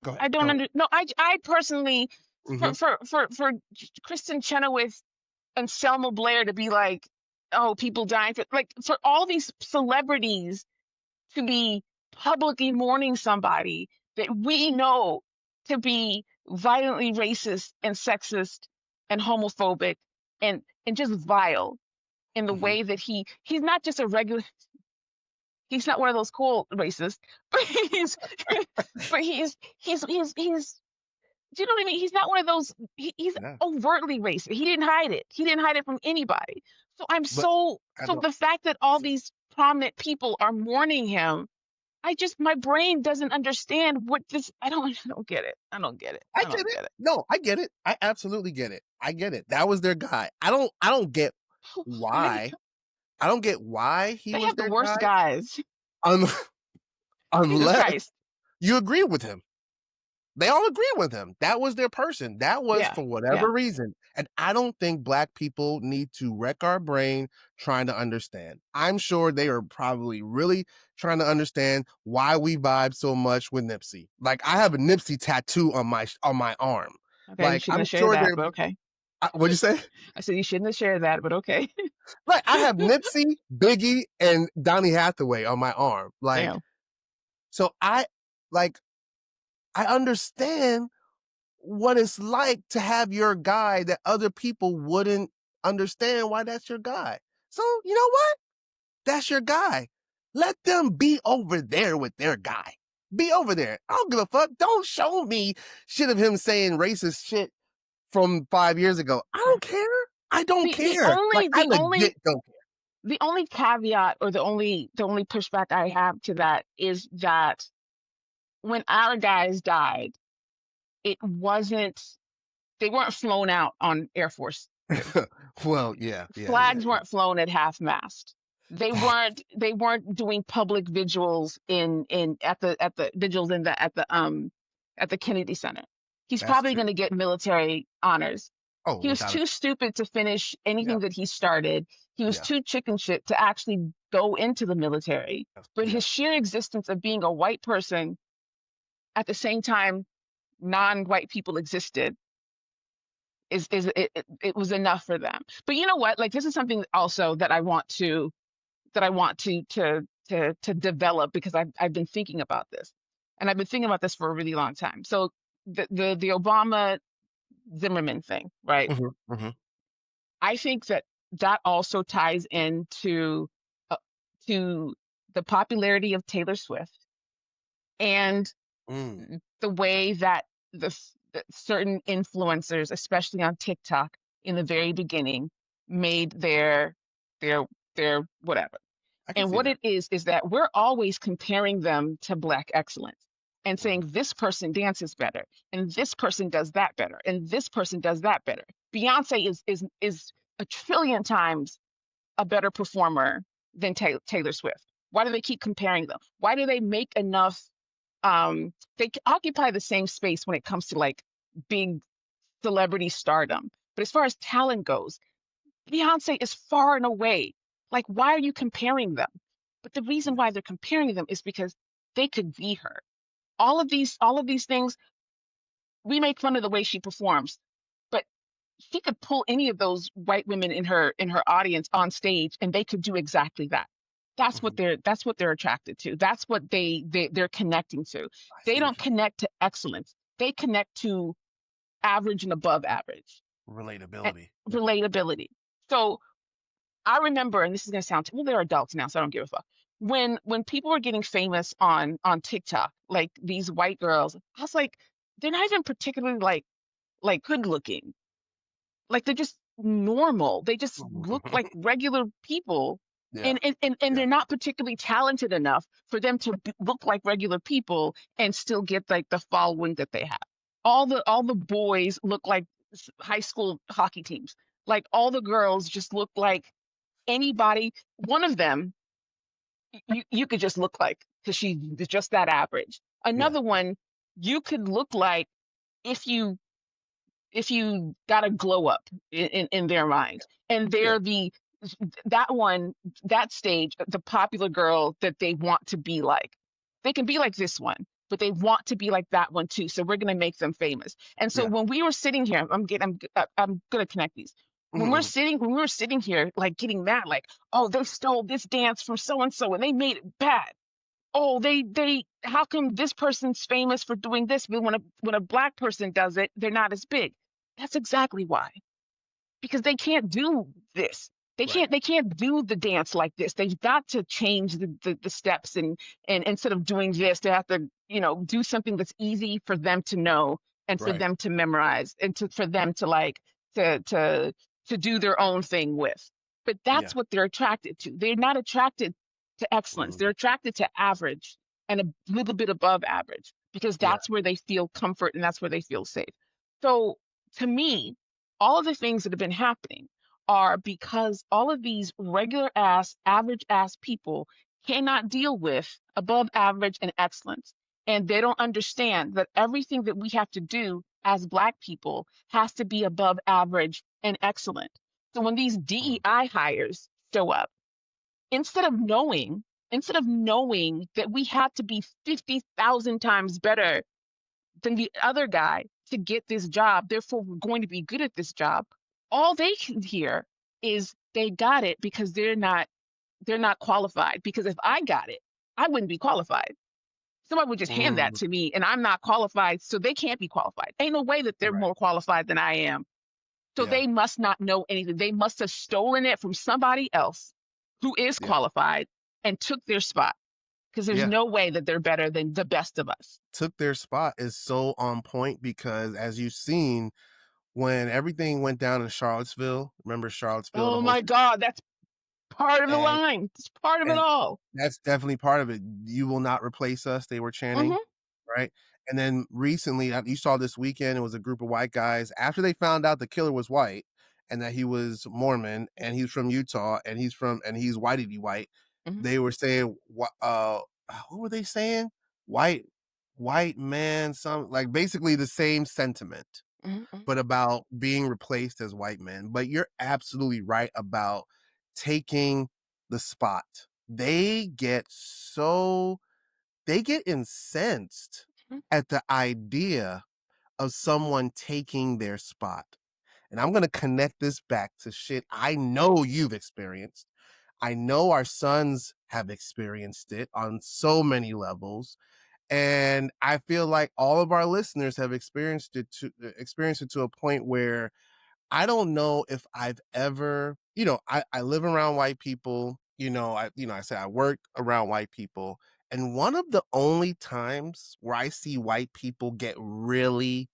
Go ahead. I don't Go ahead. under. No, I personally, Hmm. for Kristen Chenoweth and Selma Blair to be like, oh, people dying for, like, for all these celebrities to be publicly mourning somebody that we know to be violently racist and sexist and homophobic and just vile in the Hmm. way that he's not just a regular, he's not one of those cool racists, but he's but he's do you know what I mean? He's not one of those, he's Yeah. overtly racist. He didn't hide it. He didn't hide it from anybody. So I'm But so, I so don't. the fact that all these prominent people are mourning him, I just, my brain doesn't understand what this, I don't get it. I don't get it. I I get don't it. get it. No, I get it. I absolutely get it. I get it. That was their guy. I don't get Why? why. I don't get why he They was have the their worst guy guys. un- Jesus unless Christ. you agree with him. They all agree with him. That was their person. That was Yeah. for Yeah. whatever reason. And I don't think black people need to wreck our brain trying to understand. I'm sure they are probably really trying to understand why we vibe so much with Nipsey. Like I have a Nipsey tattoo on my arm. Okay. You Like shouldn't I'm have shared sure that, they're but okay. what'd you say? I said you shouldn't have shared that, but okay. Like I have Nipsey, Biggie, and Donny Hathaway on my arm. Like Damn. so like I understand what it's like to have your guy that other people wouldn't understand why that's your guy. So, you know what? That's your guy. Let them be over there with their guy. Be over there. I don't give a fuck. Don't show me shit of him saying racist shit from 5 years ago. I Yeah. don't care. I don't The care. Like, only I the only legit don't the only caveat, or the only pushback I have to that is that when our guys died, it wasn't, they weren't flown out on Air Force 2. care. Well, yeah, yeah, yeah, Flags yeah. weren't flown at half mast. They That, weren't doing public vigils in at the vigils in the at the Kennedy Center. He's that's probably true. going to get military honors. Oh, He was without a too stupid to finish yeah, anything that he started. He was yeah, too chicken shit to actually go into the military. But yeah. his sheer existence of being a white person at the same time non-white people existed it was enough for them. But you know what? Like, this is something also that I want to develop, because I've been thinking about this, and I've been thinking about this for a really long time. So the Obama Zimmerman thing, right? Hmm. Hmm. I think that that also ties into uh, to the popularity of Taylor Swift, and Mm. the way that that certain influencers, especially on TikTok in the very beginning, made their their whatever. I can And see what that. it is that we're always comparing them to Black excellence and Mhm. saying this person dances better, and this person does that better, and this person does that better. Beyonce is a trillion times a better performer than Taylor Swift. Why do they keep comparing them? Why do they make enough, they occupy the same space when it comes to like big celebrity stardom. But as far as talent goes, Beyonce is far and away. Like, why are you comparing them? But the reason why they're comparing them is because they could be her. All of these things, we make fun of the way she performs, but she could pull any of those white women in her audience on stage, and they could do exactly that. Mhm. That's what they're attracted to. That's what they're connecting to. I They see what don't you connect to excellence. They connect to average and above average and relatability. Yeah. relatability. So I remember, and this is going to sound, well, they're adults now, so I don't give a fuck. when people were getting famous on TikTok, like these white girls, I was like, they're not even particularly like good looking. Like they're just normal. They just look like regular people. Yeah, And yeah, they're not particularly talented enough for them to look like regular people and still get like the following that they have. All the boys look like high school hockey teams. Like all the girls just look like anybody. One of them you could just look like because she's just that average. yeah, Another one you could look like if you got a glow up in their mind, and yeah, they're the that one, that stage, the popular girl that they want to be like. They can be like this one, but they want to be like that one too. So we're gonna make them famous. And so yeah. when we were sitting here, I'm gonna connect these. Mhm. When we were sitting here, like getting mad, like, oh, they stole this dance from so and so, and they made it bad. Oh, they how come this person's famous for doing this, but when a black person does it, they're not as big? That's exactly why. Because they can't do this. They Right, can't do the dance like this. They've got to change the steps, and instead of doing this, they have to, do something that's easy for them to know and for right. them to memorize and for them to like to to to do their own thing with. But that's Yeah, what they're attracted to. They're not attracted to excellence. mhm, They're attracted to average and a little bit above average because yeah, that's where they feel comfort and that's where they feel safe. So to me, all of the things that have been happening are because all of these regular ass, average ass people cannot deal with above average and excellence. And they don't understand that everything that we have to do as Black people has to be above average and excellent. So when these mhm, DEI hires show up, instead of knowing, instead of knowing that we have to be 50,000 times better than the other guy to get this job, therefore we're going to be good at this job, all they can hear is they got it because they're not qualified. Because if I got it, I wouldn't be qualified. Somebody would just hand that mm, to me and I'm not qualified, so they can't be qualified. Ain't no way that they're right, more qualified than I am. So yeah, they must not know anything. They must have stolen it from somebody else who is yeah, qualified and took their spot because there's yeah. no way that they're better than the best of us. Took their spot is so on point because as you've seen, when everything went down in Charlottesville, remember Charlottesville, the Oh whole my God, that's part of the and line. It's part of it and all. that's definitely part of it. "You will not replace us," they were chanting, Mhm, right? And then recently, you saw this weekend, it was a group of white guys, after they found out the killer was white and that he was Mormon and he's from Utah and he's whitey white, mhm, they were saying, what were they saying? White white man, some like, basically the same sentiment, mhm, mhm, but about being replaced as white men. But you're absolutely right about taking the spot. They get so they get incensed mhm, at the idea of someone taking their spot. And I'm going to connect this back to shit I know you've experienced. I know our sons have experienced it on so many levels. And I feel like all of our listeners have experienced it to a point where I don't know if I've ever, I live around white people, I say I work around white people. And one of the only times where I see white people get really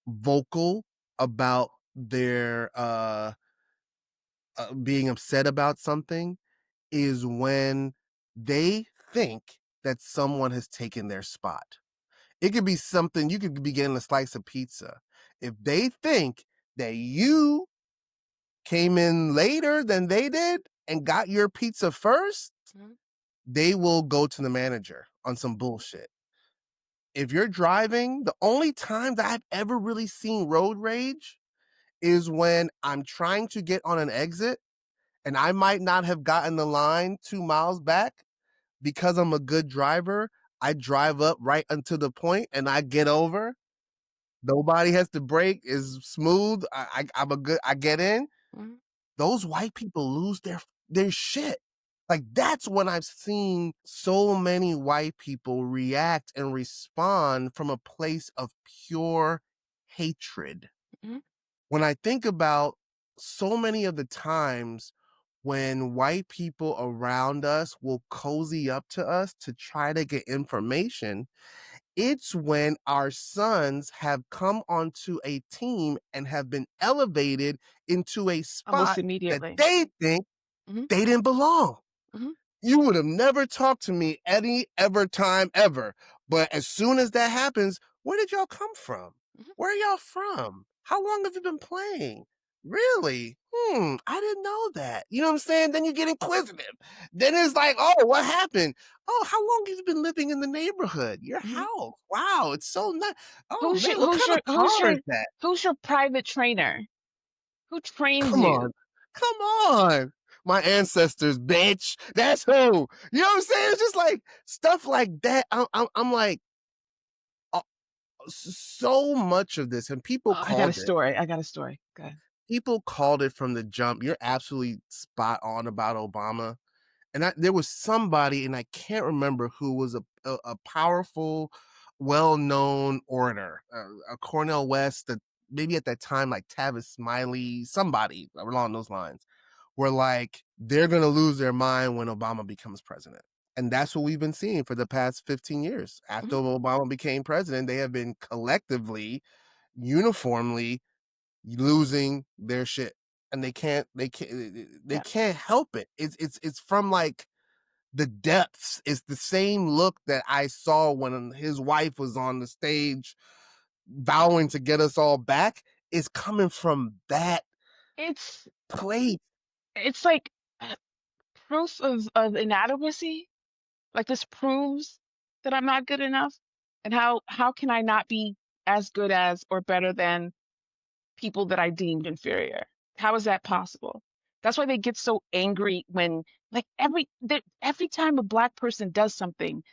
vocal about their being upset about something is when they think that someone has taken their spot. It could be something you could be getting a slice of pizza. If they think that you came in later than they did and got your pizza first, mhm, they will go to the manager on some bullshit. If you're driving, the only time that I've ever really seen road rage is when I'm trying to get on an exit and I might not have gotten the line 2 miles back because I'm a good driver. I drive up right until the point and I get over. Nobody has to brake. Is smooth. I get in. mhm, Those white people lose their shit. Like that's when I've seen so many white people react and respond from a place of pure hatred. mhm, When I think about so many of the times when white people around us will cozy up to us to try to get information, it's when our sons have come onto a team and have been elevated into a Almost spot that immediately. they think Mhm, they didn't belong. mhm, You would have never talked to me any ever time ever. But as soon as that happens, where did y'all come from? mhm, Where are y'all from? How long have you been playing? Really? I didn't know that. You know what I'm saying? Then you get inquisitive. Then it's like, oh, what happened? Oh, how long have you been living in the neighborhood? Your mhm. house. Wow, it's so nice. Oh Who's man, your what who's kind of your who's car is your that? who's your private trainer? Who trains Come you? on. Come on. My ancestors, bitch. That's who. You know what I'm saying? It's just like stuff like that. I'm like, uh, so much of this, and Oh, I got a story. I got a story. Go ahead. people called it from the jump. You're absolutely spot on about Obama. And there was somebody, and I can't remember who was a powerful, well-known orator, a Cornell West, that maybe at that time, like Tavis Smiley, somebody along those lines, were like, they're going to lose their mind when Obama becomes president. And that's what we've been seeing for the past 15 years. After Mhm. Obama became president, they have been collectively, uniformly losing their shit. And they Yeah. can't help it. It's from like the depths. It's the same look that I saw when his wife was on the stage vowing to get us all back. Is coming from that It's place. it's like uh, proof of inadequacy. Like this proves that I'm not good enough. And how can I not be as good as or better than people that I deemed inferior? How is that possible? That's why they get so angry when like every time a black person does something,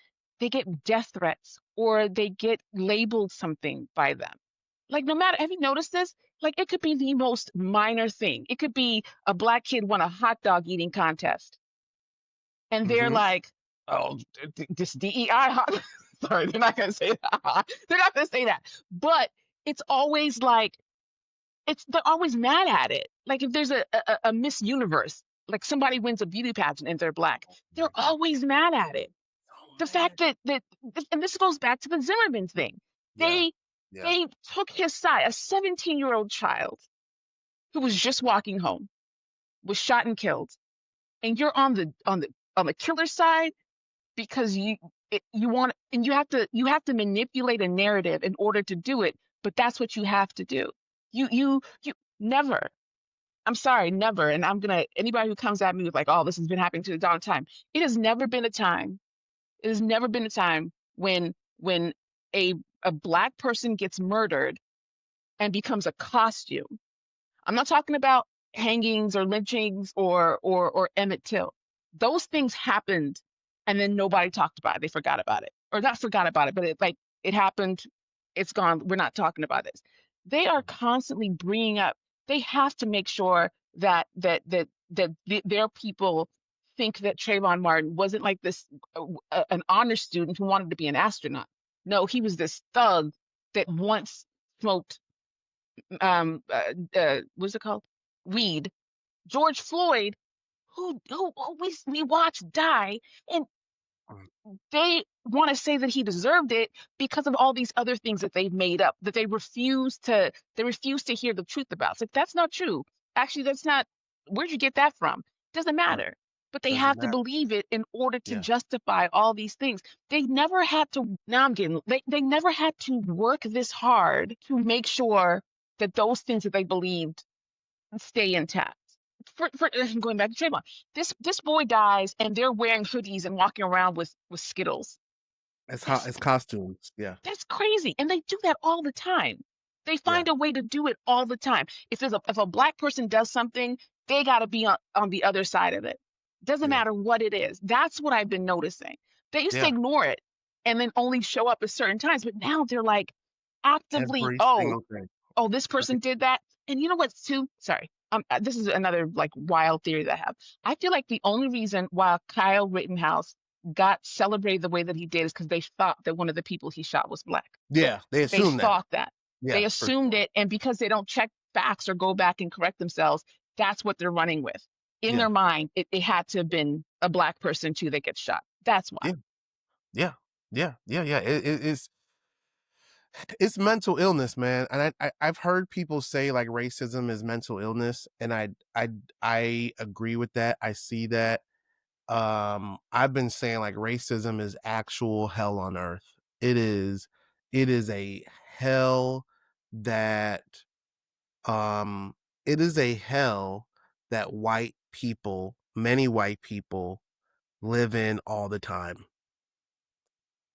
they get death threats or they get labeled something by them. Like no matter, have you noticed this? Like it could be the most minor thing. It could be a black kid won a hot dog eating contest and they're Hmm. like, "Oh, this DEI hot." Sorry, they're not gonna say that. They're not gonna say that. But it's always like they're always mad at it. Like if there's a Miss Universe, like somebody wins a beauty pageant and they're black, Oh they're my God. always mad at it. So The fact mad. that and this goes back to the Zimmerman thing. Yeah. They Yeah. they took his side. A 17-year-old child who was just walking home was shot and killed, and you're on the killer side because you want and you have to manipulate a narrative in order to do it, but that's what you have to do. You never. I'm sorry, never. And I'm gonna anybody who comes at me with like, oh, this has been happening to the dawn of time. It has never been a time. It has never been a time when a a black person gets murdered and becomes a costume. I'm not talking about hangings or lynchings or Emmett Till. Those things happened and then nobody talked about it. They forgot about it. Or not forgot about it, but it happened, it's gone. We're not talking about this. They are constantly bringing up, they have to make sure that their people think that Trayvon Martin wasn't like this an honor student who wanted to be an astronaut. No, he was this thug that once smoked what's it called? Weed. George Floyd, who we watched die, and Mm. they want to say that he deserved it because of all these other things that they've made up that they refuse to hear the truth about. It's like that's not true. Actually, that's not. Where'd you get that from? Doesn't Mm. matter. But they Doesn't have to matter. believe it in order to Yeah. justify all these things. They never had to. Now I'm getting. They never had to work this hard to make sure that those things that they believed stay intact. For going back to Trayvon, this boy dies and they're wearing hoodies and walking around with Skittles. It's hot. That's It's costumes. Yeah. that's crazy, and they do that all the time. They Yeah. find a way to do it all the time. If a black person does something, they got to be on the other side of it. Doesn't Yeah. matter what it is. That's what I've been noticing. They used to Yeah. ignore it and then only show up at certain times, but now they're like actively, Every oh, single thing. oh, this Every. person did that. And you know what, too? Sorry. This is another like wild theory that I have. I feel like the only reason why Kyle Rittenhouse got celebrated the way that he did is because they thought that one of the people he shot was black. Yeah. They They assume that. thought that. They Yeah. For assumed sure. it, and because they don't check facts or go back and correct themselves, that's what they're running with. In Yeah. their mind, it had to have been a black person too that gets shot. That's why. Yeah. Yeah. Yeah. Yeah. Yeah. It's mental illness, man. And I've heard people say like racism is mental illness, and I agree with that. I see that. I've been saying like racism is actual hell on earth. It is it is a hell that um it is a hell that white people, many white people live in all the time.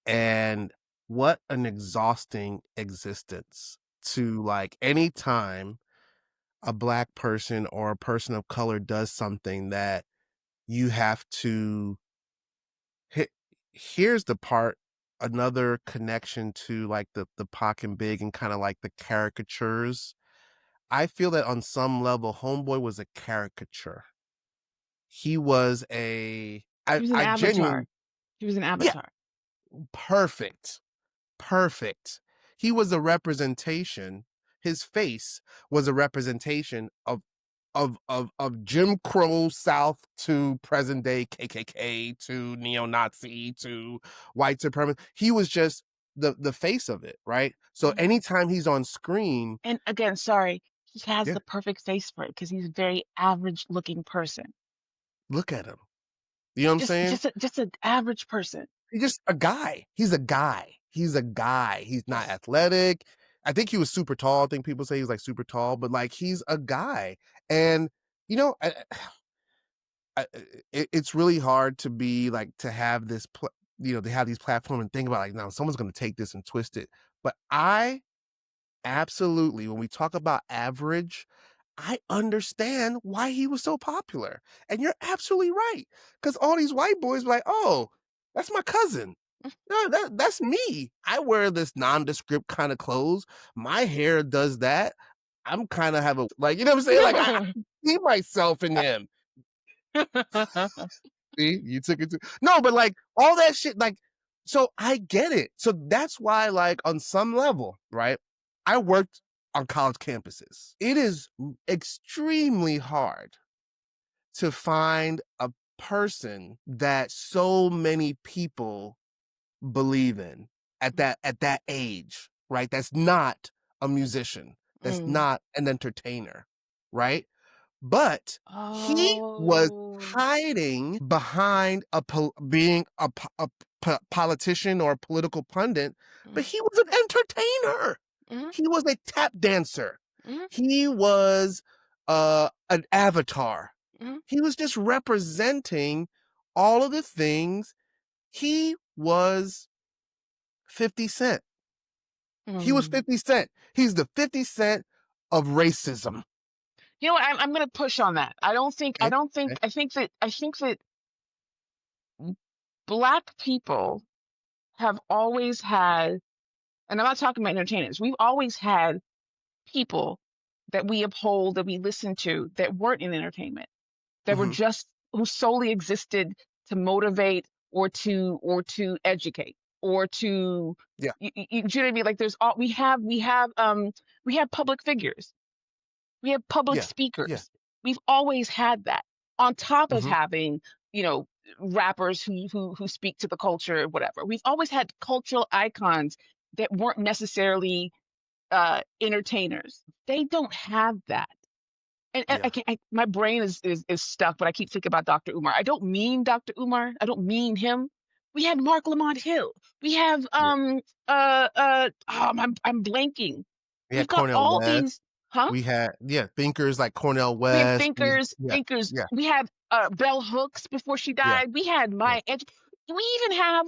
And what an exhausting existence to like anytime a black person or a person of color does something that you have to hit. Here's the part, another connection to like the Pac and Big and kind of like the caricatures. I feel that on some level, Homeboy was a caricature. He was a He was an I avatar. genuinely He was an yeah, avatar. perfect. Perfect. He was a representation. His face was a representation of Jim Crow South to present day KKK to neo-Nazi to white supremacy. He was just the face of it, right? So Mhm. anytime he's on screen, And again, sorry, he has yeah, the perfect face for it because he's a very average looking person. look at him. You know what I'm saying? Just an average person. He's just a guy. He's a guy. He's a guy. He's not Yes. athletic. I think he was super tall. I think people say he's like super tall, but like he's a guy. And you know, I, it's really hard to be like to have this, to have these platforms and think about like now someone's going to take this and twist it. But I absolutely, when we talk about average, I understand why he was so popular. And you're absolutely right, because all these white boys were like, oh, that's my cousin. No, that's me. I wear this nondescript kind of clothes. My hair does that. I'm kind of have a like, you know what I'm saying? Like I see myself in him. See, you took it to no, but like all that shit, like, so I get it. So that's why, like, on some level, right? I worked on college campuses. It is extremely hard to find a person that so many people believe in at that age, right? That's not a musician. That's Mm. not an entertainer, right? But he was Oh. hiding behind being a politician or a political pundit, but Mm, he was an entertainer. mhm, He was a tap dancer. mhm, He was an avatar. mhm, He was just representing all of the things. He was 50 Cent. He was mm. 50 Cent. He's the 50 Cent of racism. You know what? I'm going to push on that. I Okay? don't Okay? think, I think that black people have always had, and I'm not talking about entertainers, we've always had people that we uphold, that we listen to, that weren't in entertainment, that were Mhm. just, who solely existed to motivate or to educate or to, Yeah. you know what I mean? Like there's all, we have public figures. We have public Yeah. Yeah. speakers. We've always had that on top of Mhm. having, you know, rappers who speak to the culture, whatever. We've always had cultural icons that weren't necessarily entertainers. They don't have that. And Yeah. my brain is stuck, but I keep thinking about Dr. Umar. I don't mean Dr. Umar. I don't mean him. We had Mark Lamont Hill. We have Yeah. I'm blanking. We had We've got Cornel all West. these, huh? We had thinkers like Cornel We have West. We yeah. thinkers. Yeah. We had Bell Hooks before she Yeah. died. We had Yeah. Maya Angelou. We even have,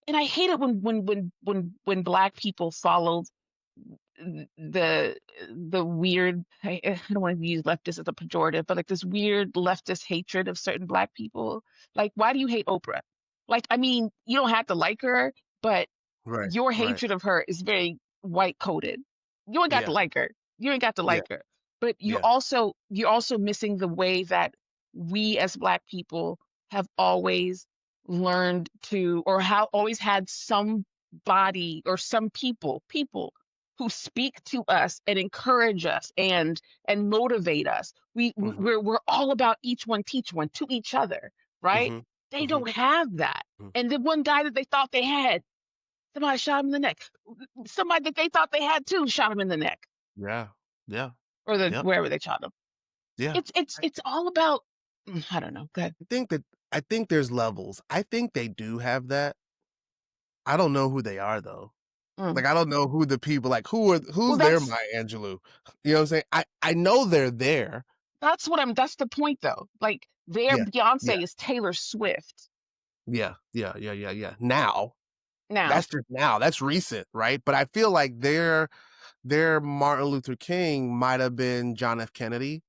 and I hate it when black people followed the weird. I don't want to use leftist as a pejorative, but like this weird leftist hatred of certain black people. Like, why do you hate Oprah? Like, I mean, you don't have to like her, but Right. your Right. hatred of her is very white coded. You ain't got to Yeah. like her. You ain't got to Yeah. like her. But Yeah. you're also missing the way that we as black people have always learned to, or how always had somebody or some people who speak to us and encourage us and motivate us. Mhm. We're all about each one teach one to each other, right? Mhm. They Mhm. don't have that. Mhm. And the one guy that they thought they had, somebody shot him in the neck. Somebody that they thought they had too shot him in the neck, Yeah. Yeah. or the Yep. wherever they shot him. Yeah. It's all about, I don't know. Good. I think that I think there's levels. I think they do have that. I don't know who they are though. Mm. Like, I don't know who the people like, Well, who's their Maya Angelou? You know what I'm saying? I know they're there. that's the point though. Like their Yeah. Yeah. Beyonce is Taylor Swift Yeah. Yeah. Yeah. Yeah. Yeah. Now. now. That's just now. That's recent, right? But I feel like their Martin Luther King might have been John F. Kennedy.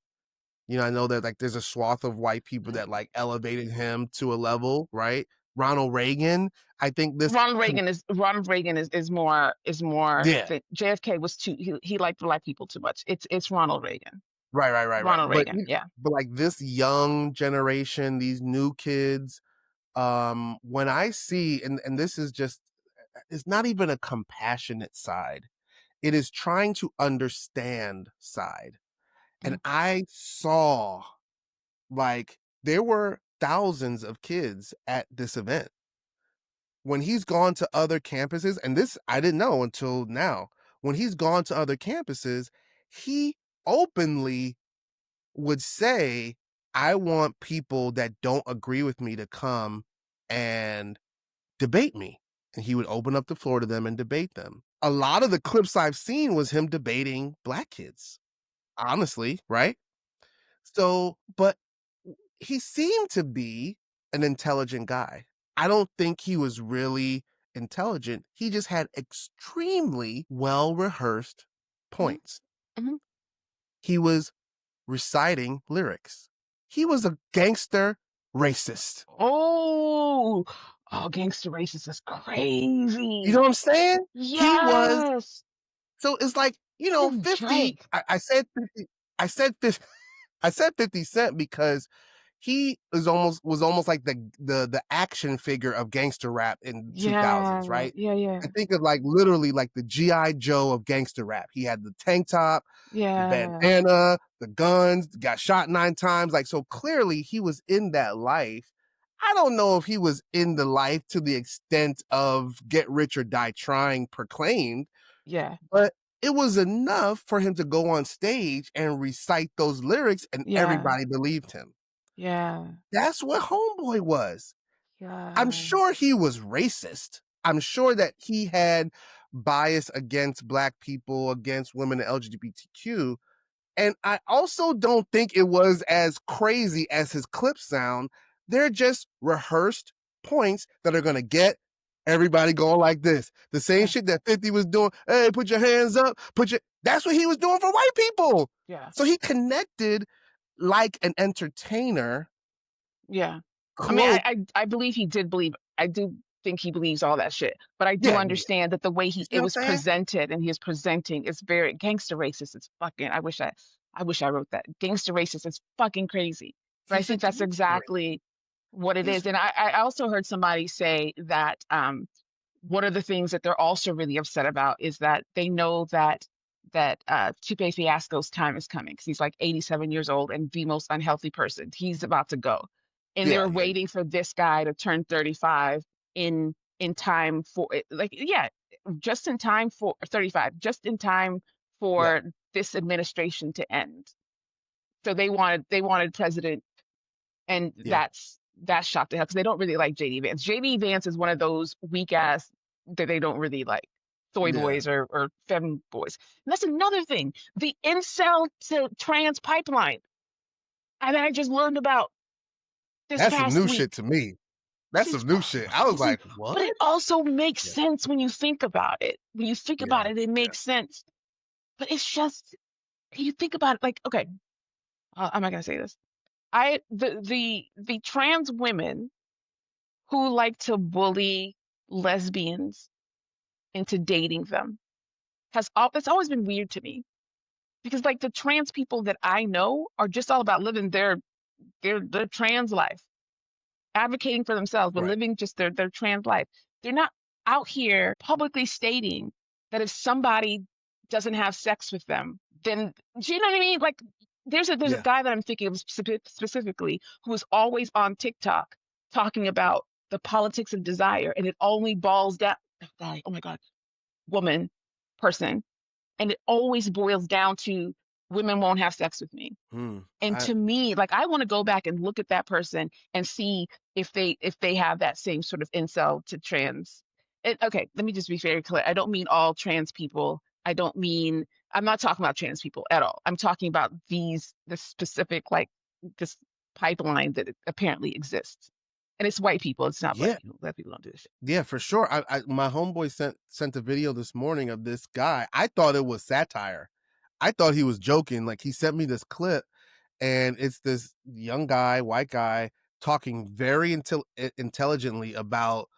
You know, I know that like there's a swath of white people Mm. that like elevated him to a level, right? Ronald Reagan. I think this Ronald Reagan is more yeah. JFK was too he liked black people too much. It's Ronald Reagan. Right, right, right, right. Ronald Reagan. Yeah. But like this young generation, these new kids, when I see and this is just it's not even a compassionate side. It is trying to understand side. And Mhm. I saw like there were thousands of kids at this event. When he's gone to other campuses, and this I didn't know until now. When he's gone to other campuses, he openly would say, I want people that don't agree with me to come and debate me. And he would open up the floor to them and debate them. A lot of the clips I've seen was him debating black kids, honestly, right? So, but he seemed to be an intelligent guy. I don't think he was really intelligent. He just had extremely well rehearsed Mhm. points. Mhm. He was reciting lyrics. He was a gangster racist. Oh, oh, Gangsta Racism is You know crazy. what I'm saying? He was Yes. so it's like, Him and 50. Drake. I said 50, I said 50, I said 50 Cent because he was almost like the action figure of gangster rap in 2000s, Yeah, right? yeah, yeah, I think of like literally like the GI Joe of gangster rap. He had the tank top, the yeah, bandana, the guns, got shot 9 times. Like so clearly he was in that life. I don't know if he was in the life to the extent of get rich or die trying proclaimed, yeah, but it was enough for him to go on stage and recite those lyrics and yeah, everybody believed him. yeah, That's what Homeboy was. I'm yeah, sure he was racist. I'm sure that he had bias against black people, against women and LGBTQ. And I also don't think it was as crazy as his clips sound. They're just rehearsed points that are going to get everybody going like this. The same yeah, shit that 50 was doing. Hey, put your hands up. That's what he was doing for white people. yeah, So he connected like an entertainer yeah. I mean, cloak. I believe he did believe. I do think he believes all that shit. But I do Yeah, yeah, yeah. understand that the way You he see it what was I'm saying? presented and he is presenting is very gangster racist. It's fucking. I wish I wrote that. Gangster racist is fucking crazy. But I He's a think that's gangster. exactly what it He's is. And I also heard somebody say that one of the things that they're also really upset about is that they know that Chupe Fiasco's time is coming because he's like 87 years old and the most unhealthy person. He's about to go, and they yeah, were yeah, waiting for this guy to turn 35 in time for like yeah, just in time for 35, just in time yeah, for this administration to end. So they wanted President, and yeah. that's shocked to hell because they don't really like JD Vance. JD Vance is one of those weak ass that they don't really like, soy Yeah. boys or femme boys. And that's another thing. The incel to trans pipeline. I just learned about this That's some past new week. shit to me. This That's is some new shit. I was crazy, like, but "What?" it also makes Yeah, sense when you think about it. When you think about yeah, it, it yeah, makes sense. But it's just you think about it like, okay, I'm not gonna say this. The trans women who like to bully lesbians into dating them it's always been weird to me because like the trans people that I know are just all about living their trans life, advocating for themselves, but right. living just their trans life. They're not out here publicly stating that if somebody doesn't have sex with them, then do you know what I mean? Like there's a Yeah. guy that I'm thinking of specifically who is always on TikTok talking about the politics of desire, and it only boils down. Oh my God, woman, person, and it always boils down to women won't have sex with me. Hmm. And I to me, like I want to go back and look at that person and see if they have that same sort of incel to trans. Okay, let me just be very clear. I don't mean all trans people. I'm not talking about trans people at all. I'm talking about this specific like this pipeline that apparently exists. And it's white people, it's not black Yeah. people. Black people don't do this shit. Yeah, for sure. I my homeboy sent a video this morning of this guy. I thought it was satire. I thought he was joking. Like, he sent me this clip, and it's this young guy, white guy, talking very intelligently about,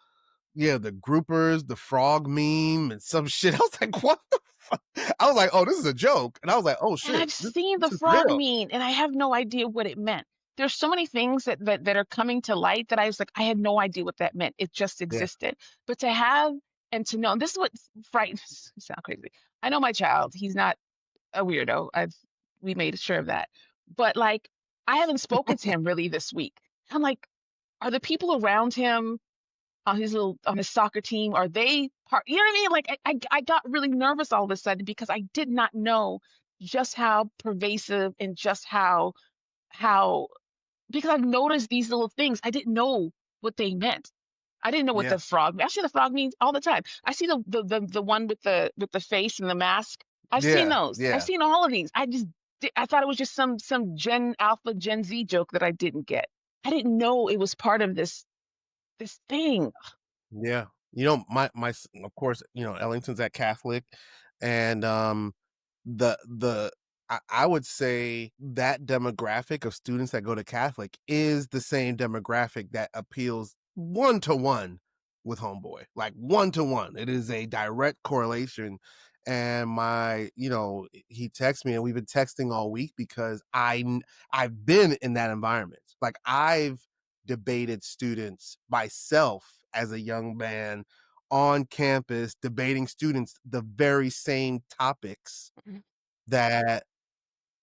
yeah, the groupers, the frog meme, and some shit. I was like, what the fuck? I was like, oh, this is a joke. And I was like, oh And shit, I've seen the this is frog real. meme, and I have no idea what it meant. There's so many things that are coming to light that I was like, I had no idea what that meant. It just Yeah. existed. But to have and to know, and this is what frightens sound crazy. I know my child, he's not a weirdo. We made sure of that. But like I haven't spoken to him really this week. I'm like, are the people around him on his soccer team, are they part, you know what I mean? Like I got really nervous all of a sudden because I did not know just how pervasive and just how because I've noticed these little things. I didn't know what they meant. I didn't know what Yeah. the frog. I see the frog means all the time. I see the one with the face and the mask. I've seen Yeah. those. I've Yeah. seen all of these. I thought it was just some Gen Alpha Gen Z joke that I didn't get. I didn't know it was part of this thing. Yeah. Of course, Ellington's at Catholic, and I would say that demographic of students that go to Catholic is the same demographic that appeals one to one with Homeboy, like one to one. It is a direct correlation. And he texts me, and we've been texting all week because I've been in that environment. Like, I've debated students myself as a young man on campus, debating students the very same topics Mhm, that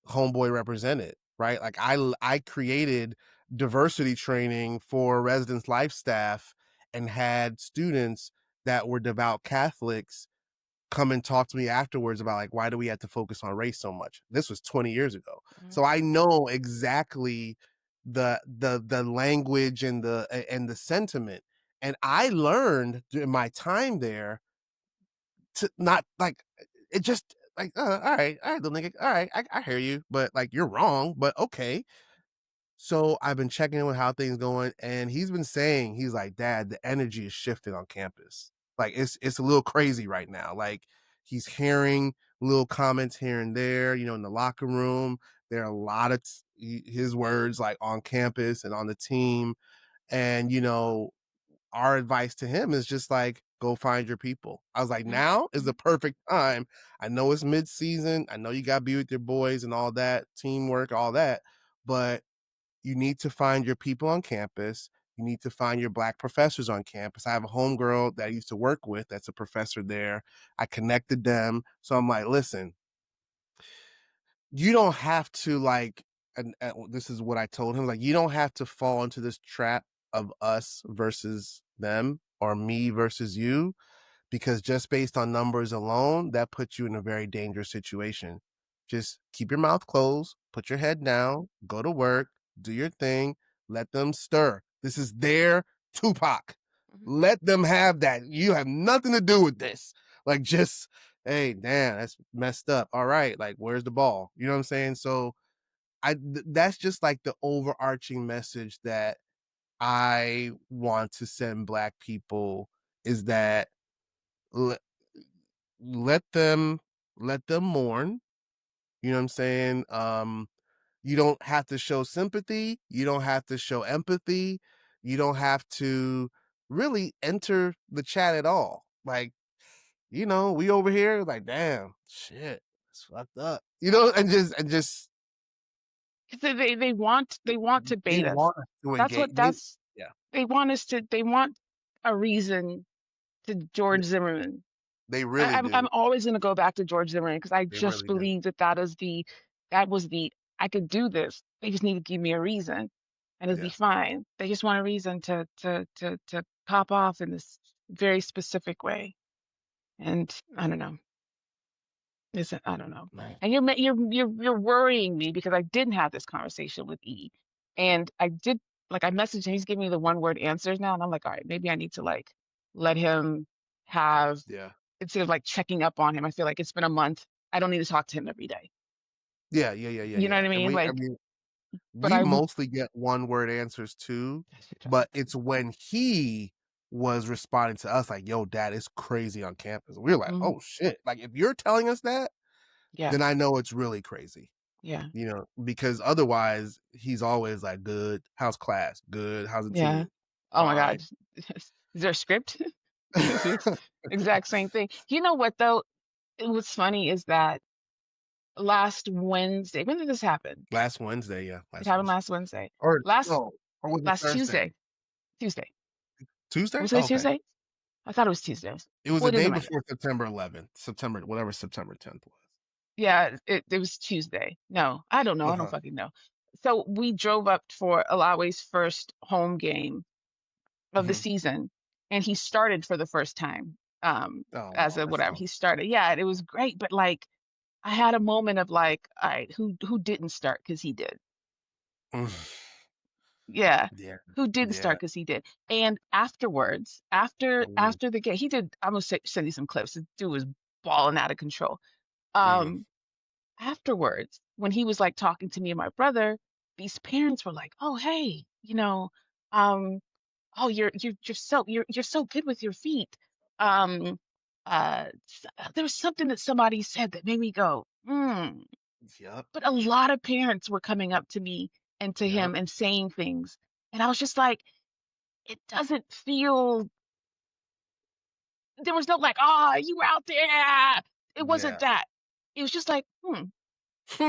Homeboy represented, right? Like, I created diversity training for residence life staff and had students that were devout Catholics come and talk to me afterwards about, like, why do we have to focus on race so much? This was 20 years ago. mhm, So I know exactly the language and the sentiment. And I learned during my time there to not like it just like, all right, the nigga, all right, I hear you, but like, you're wrong, but okay. So I've been checking in with how things going, and he's been saying, he's like, Dad, the energy is shifting on campus. Like, it's a little crazy right now. Like, he's hearing little comments here and there, in the locker room. There are a lot of his words like on campus and on the team. And our advice to him is just like, go find your people. I was like, mhm, now is the mhm, perfect time. I know it's mid-season. I know you got to be with your boys and all that, teamwork, all that, but you need to find your people on campus. You need to find your black professors on campus. I have a homegirl that I used to work with that's a professor there. I connected them. So I'm like, listen, you don't have to like, and this is what I told him, like, you don't have to fall into this trap of us versus them or me versus you, because just based on numbers alone, that puts you in a very dangerous situation. Just keep your mouth closed, put your head down, go to work, do your thing, let them stir. This is their Tupac. mhm. Let them have that. You have nothing to do with this. Like, just, hey, damn, that's messed up. All right, like, where's the ball? You know what I'm saying? So that's just like the overarching message that I want to send black people, is that let, let them let them mourn. You know what I'm saying? You don't have to show sympathy, you don't have to show empathy, you don't have to really enter the chat at all. Like, we over here like, damn, shit, it's fucked up. And just 'Cause they want to they bait us. want us to That's engage. what that's Yeah. they want us to they want a reason to George Zimmerman. They I really I'm do. always gonna go back to George Zimmerman because I They just really do. believe that that was the I could do this. They just need to give me a reason, and it'll be Yeah. fine. They just want a reason to pop off in this very specific way, and I don't know. Isn't I don't know. Man. And you're worrying me because I didn't have this conversation with E, and I did like I messaged him. He's giving me the one word answers now, and I'm like, all right, maybe I need to like let him have Yeah. instead of like checking up on him. I feel like it's been a month. I don't need to talk to him every day. Yeah, yeah, yeah, yeah, You know what yeah. I And mean? I Like, mean, but we I mostly get one-word answers too, I should try but to. it's when he was responding to us like, "Yo, dad, it's crazy on campus." We're like, Mhm. "Oh shit." Like if you're telling us that, Yeah, then I know it's really crazy. yeah, Because otherwise he's always like, "Good. How's class? Good. How's the yeah. team? Oh my Fine." God. Is there a script? It's exact same thing. You know what though? What's funny is that last Wednesday, when did this happen? Last Wednesday, yeah, It last happened Wednesday. last Wednesday. Or Last no, or was it last Thursday? Tuesday. Tuesday. Tuesday? Was it Oh, okay. Tuesday? I thought it was Tuesday. It was Well, the it doesn't day matter. before September 11th, September whatever September 10th was. Yeah, it was Tuesday. No, I don't know. I don't Uh-huh. fucking know. So we drove up for Alawe's first home game of the Mhm. season, and he started for the first time, as Oh, a that's whatever. He awesome. started. Yeah, and it was great, but, like, I had a moment of, like, "Alright, who didn't start because he did?" Yeah. Yeah, Who didn't yeah. start because he did. And afterwards, Mm, after the game he did I'm gonna send you some clips. The dude was balling out of control. mm, Um, afterwards, when he was, like, talking to me and my brother, these parents were like, "Oh, hey, um, oh, you're so good with your feet." Um, there was something that somebody said that made me go, "Mm." yep, But a lot of parents were coming up to me and to yep, him and saying things, and I was just like, it doesn't feel there was no like, "Ah, you were out there." It wasn't yeah. that. It was just like, "Hmm,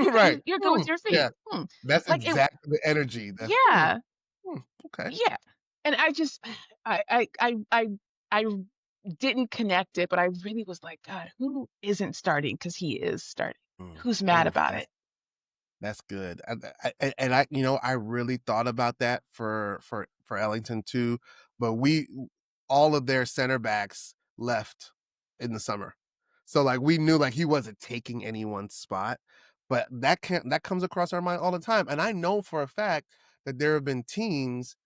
Right. you're good with your Yeah. feet. Hmm." That's Like it exactly the energy, yeah, okay. yeah. And I just I didn't connect it, but I really was like, "God, who isn't starting? Because he is starting. Who's mad Oh, about it?" that's good. I really thought about that for Ellington too, but we all of their center backs left in the summer. So like we knew like he wasn't taking anyone's spot, but that comes across our mind all the time. And I know for a fact that there have been teams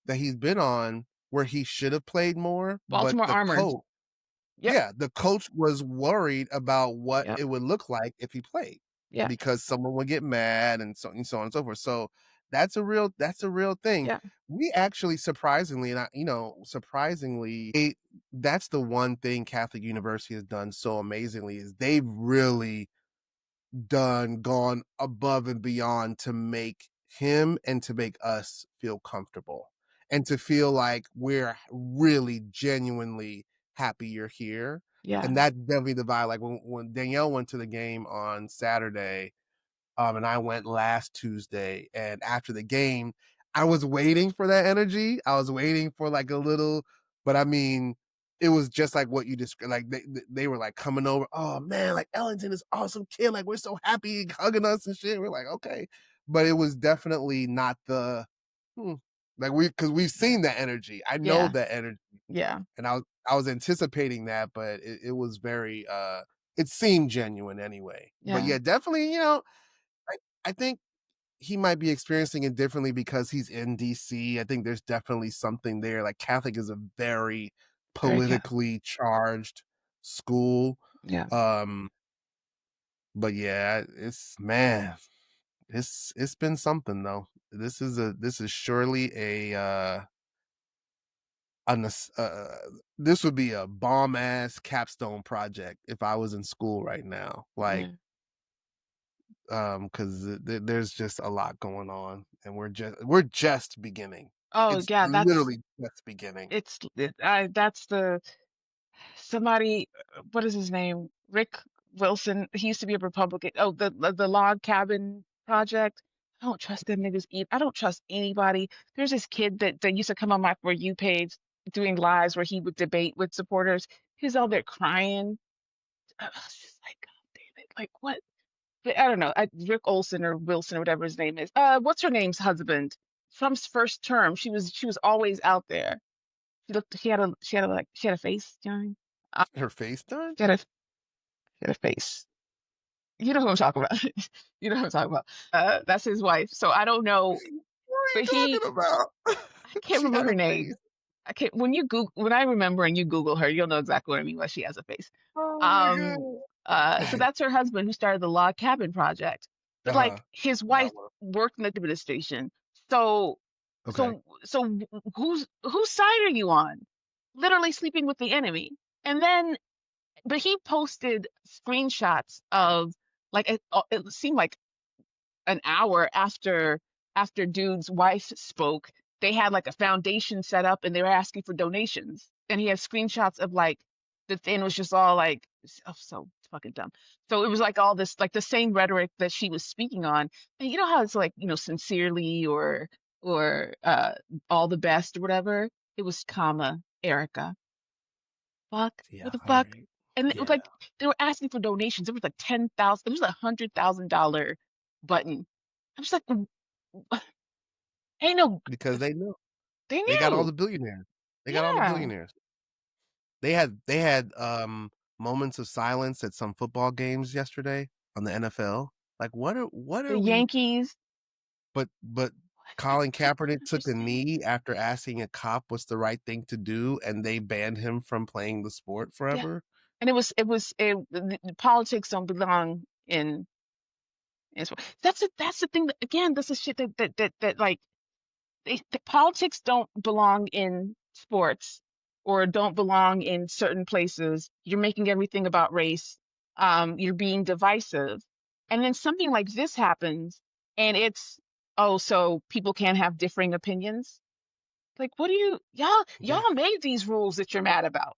that he's been on where he should have played more, but Baltimore Armored. Yep, the coach was worried about what yep, it would look like if he played yeah, because someone would get mad and so on and so forth. So that's a real thing. yeah, We actually surprisingly, and surprisingly, that's the one thing Catholic University has done so amazingly is they've really gone above and beyond to make him and to make us feel comfortable and to feel like we're really genuinely happy you're here. yeah, And that's definitely the vibe. Like when Danielle went to the game on Saturday, and I went last Tuesday. And after the game, I was waiting for that energy. I was waiting for like a little, but I mean, it was just like what you described. Like they were like coming over. Oh man, like Ellington is awesome kid. Like we're so happy hugging us and shit. We're like okay, but it was definitely not the hmm, like because we've yeah, seen that energy. I know yeah, that energy, yeah, and I was anticipating that, but it was very it seemed genuine anyway. But yeah. yeah, definitely, I, I think he might be experiencing it differently because he's in DC. I think there's definitely something there. Like Catholic is a very Very Catholic. politically charged school. Yeah, Um, but yeah, it's been something though. This is surely a this would be a bomb ass capstone project if I was in school right now. Like yeah. because there's just a lot going on and we're just beginning. Oh, It's yeah, literally just beginning. that's the somebody, what is his name? Rick Wilson. He used to be a Republican. Oh, the log cabin project. I don't trust them niggas either. I don't trust anybody. There's this kid that used to come on my For You page doing lives where he would debate with supporters. He's out there crying. I was just like, God damn it. Like what? But I don't know. Rick Olson or Wilson or whatever his name is. What's her name's husband? Trump's first term. She was always out there. She had a face, you know what I mean? Her face done? She had a face. You know who I'm talking about. You know who I'm talking about. That's his wife. So I don't know, What are but you talking about? I can't She remember had her a name. face. I can't when I remember and you Google her, you'll know exactly what I mean by she has a face. Oh my Um, so god. that's her husband who started the Log Cabin Project. But Uh-huh. like his That wife one. worked in the administration. So Okay. so whose side are you on? Literally sleeping with the enemy. And then but he posted screenshots of like it seemed like an hour after dude's wife spoke, they had like a foundation set up and they were asking for donations. And he had screenshots of like the thing was just all like oh, so fucking dumb. So it was like all this like the same rhetoric that she was speaking on. And you know how it's like, sincerely or all the best or whatever. It was comma Erica. Fuck. What Yeah, the all fuck? right. And it was Yeah. like they were asking for donations. It was like 10,000. It was $100,000 button. I was like, ain't no, Because they know. they They got all the knew. billionaires. They got all the Yeah. billionaires. They had moments of silence at some football games yesterday on the NFL. Like what The are we Yankees. but I, Colin I don't Kaepernick took a understand. knee after asking a cop what's the right thing to do, and they banned him from playing the sport Yeah. forever. And the politics don't belong in sport. That's the thing that, again, that's the shit that like the politics don't belong in sports or don't belong in certain places. You're making everything about race. You're being divisive. And then something like this happens and it's, oh, so people can't have differing opinions. Like, what do Yeah. y'all made these rules that you're mad about.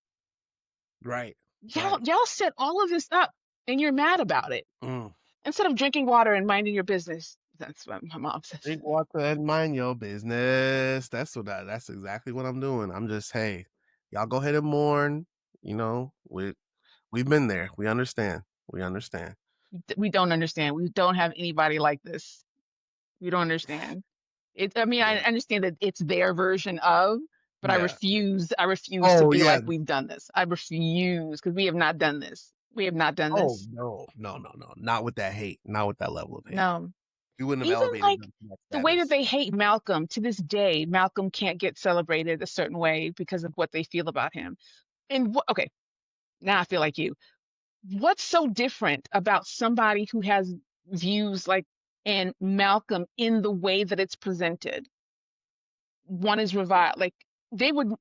Right. Y'all, Right. y'all set all of this up and you're mad about it. Mm. Instead of drinking water and minding your business. That's what my mom says. Drink water and mind your business. That's exactly what I'm doing. I'm just, hey, y'all go ahead and mourn. We've been there. We understand. We understand. We don't understand. We don't have anybody like this. We don't understand. I mean, I Yeah. understand that it's their version of, but I Yeah. refuse. I refuse to Oh be yeah. like we've done this. I refuse because we have not done this. We have not done Oh this. no. No, no, no. Not with that hate. Not with that level of hate. No. We wouldn't have Even elevated like them to that the way that status. they hate Malcolm to this day, Malcolm can't get celebrated a certain way because of what they feel about him. And okay, now I feel like you. What's so different about somebody who has views like and Malcolm in the way that it's presented? One is reviled. Like they would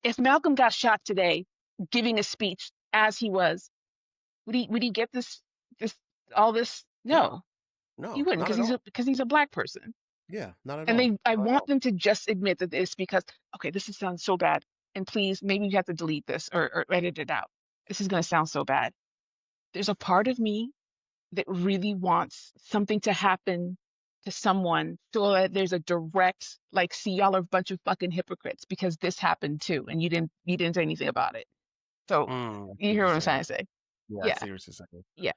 if Malcolm got shot today giving a speech as he was, would he get this all this? No. No, he No, wouldn't not because at all. he's a black person. Yeah, not at And all. I Not at want all. them to just admit that it's because okay, sounds so bad. And please, maybe you have to delete this or edit it out. This is going to sound so bad. There's a part of me that really wants something to happen to someone so that there's a direct like see y'all are a bunch of fucking hypocrites because this happened too and you didn't say anything about it. So I see you what hear you're what I'm trying saying. to say. Yeah, I Yeah, see what you're saying. yeah.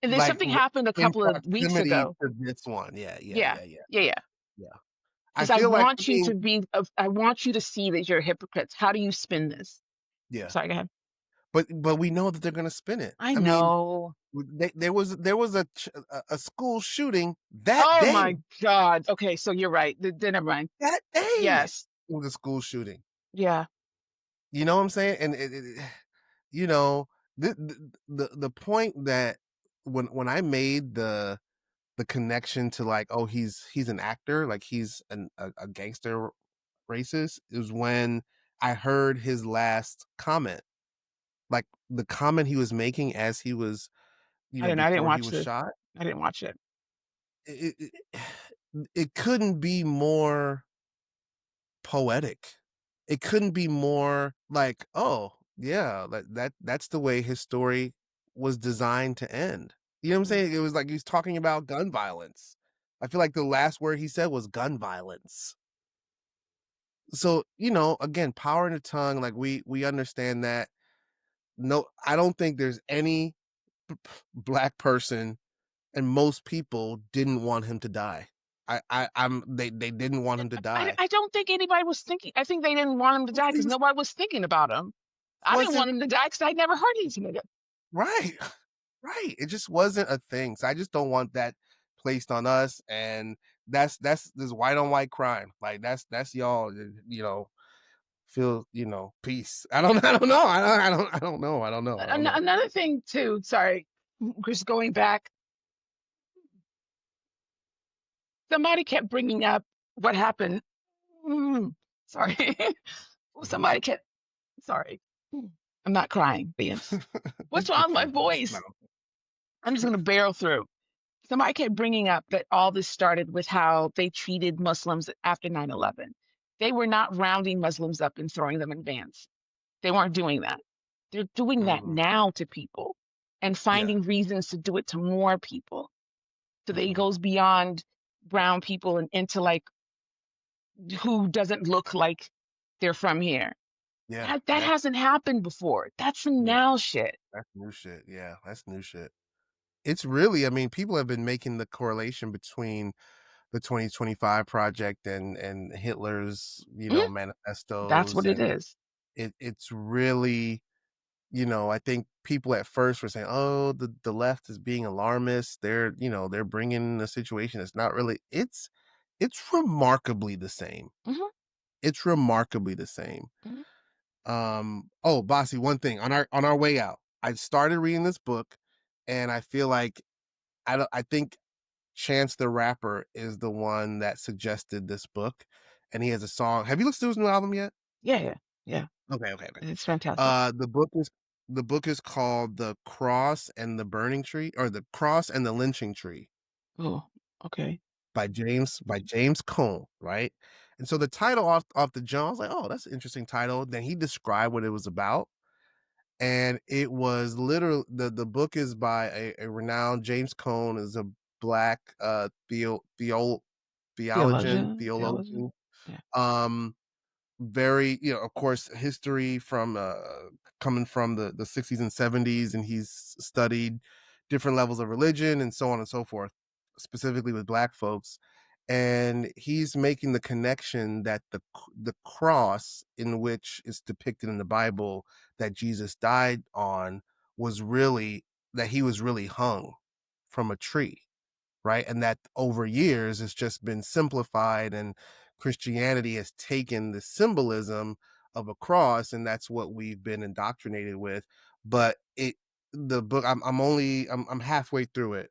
And then Like something happened a in couple of weeks proximity ago. to this one. Yeah, yeah, Yeah, yeah, yeah, yeah. yeah. I Because I feel like want you to be I want you to see that you're hypocrites. How do you spin this? yeah, Sorry, go ahead. but we know that they're gonna spin it. I I mean, know. there was a school shooting that Oh day. my God. Okay, so you're right. Then never mind. That day Yes. it was a school shooting. Yeah. You know what I'm saying? And you know, the point that when I made the connection to like, oh, he's an actor, like he's a gangster racist, is when I heard his last comment. Like the comment he was making as he was, I didn't before he watch was this. shot. I didn't watch it. It couldn't be more poetic. It couldn't be more like, oh yeah, that's the way his story was designed to end. You know what I'm Mm. saying? It was like he was talking about gun violence. I feel like the last word he said was gun violence. So, again, power in the tongue, like we understand that. no, I don't think there's any black person, and most people didn't want him to die. They didn't want him to die. I don't think anybody was thinking. I think they didn't want him to die Nobody because was nobody was thinking about him. I didn't wasn't want him to die because 'cause I'd never heard anything of it. right. Right. It just wasn't a thing. So I just don't want that placed on us. And that's this white on white crime. Like that's y'all, feel, peace. I don't know. I don't know. I don't know. Another thing too, sorry, just going back, somebody kept bringing up what happened. Mm, sorry. Somebody kept sorry. I'm not crying, Vince. What's It's wrong with my okay. voice? I'm just gonna barrel through. Somebody kept bringing up that all this started with how they treated Muslims after 9/11. They were not rounding Muslims up and throwing them in vans. They weren't doing that. They're doing that Mhm. now to people and Yeah. finding reasons to do it to more people. So that it Mhm. goes beyond brown people and into like who doesn't look like they're from here. Yeah. That Yep. hasn't happened before. That's some Yeah. now shit. That's new shit. Yeah. That's new shit. It's really, I mean, people have been making the correlation between the 2025 project and Hitler's, Mhm. That's manifestos, what it and is. it's really, I think people at first were saying, "Oh, the left is being alarmist. They're bringing a situation that's not really." It's remarkably the same. Mhm, It's remarkably the same. mhm. Oh, Bossy, one thing on our way out, I started reading this book, and I feel like I think Chance the Rapper is the one that suggested this book, and he has a song. Have you listened to his new album yet? Yeah, yeah, yeah. Okay, okay, okay. It's fantastic. The book is called The Cross and the Burning Tree, or The Cross and the Lynching Tree, Oh, okay. by James Cone, right? And so the title off the jump, I was like, "Oh, that's an interesting title." Then he described what it was about, and it was literally the book is by a renowned James Cone is a black Theologian. theologian, Yeah. um very, of course, history from coming from the 60s and 70s, and he's studied different levels of religion and so on and so forth, specifically with black folks. And he's making the connection that the cross in which is depicted in the Bible that Jesus died on was really that he was really hung from a tree, right? And that over years it's just been simplified, and Christianity has taken the symbolism of a cross, and that's what we've been indoctrinated with. But the book, I'm halfway through it.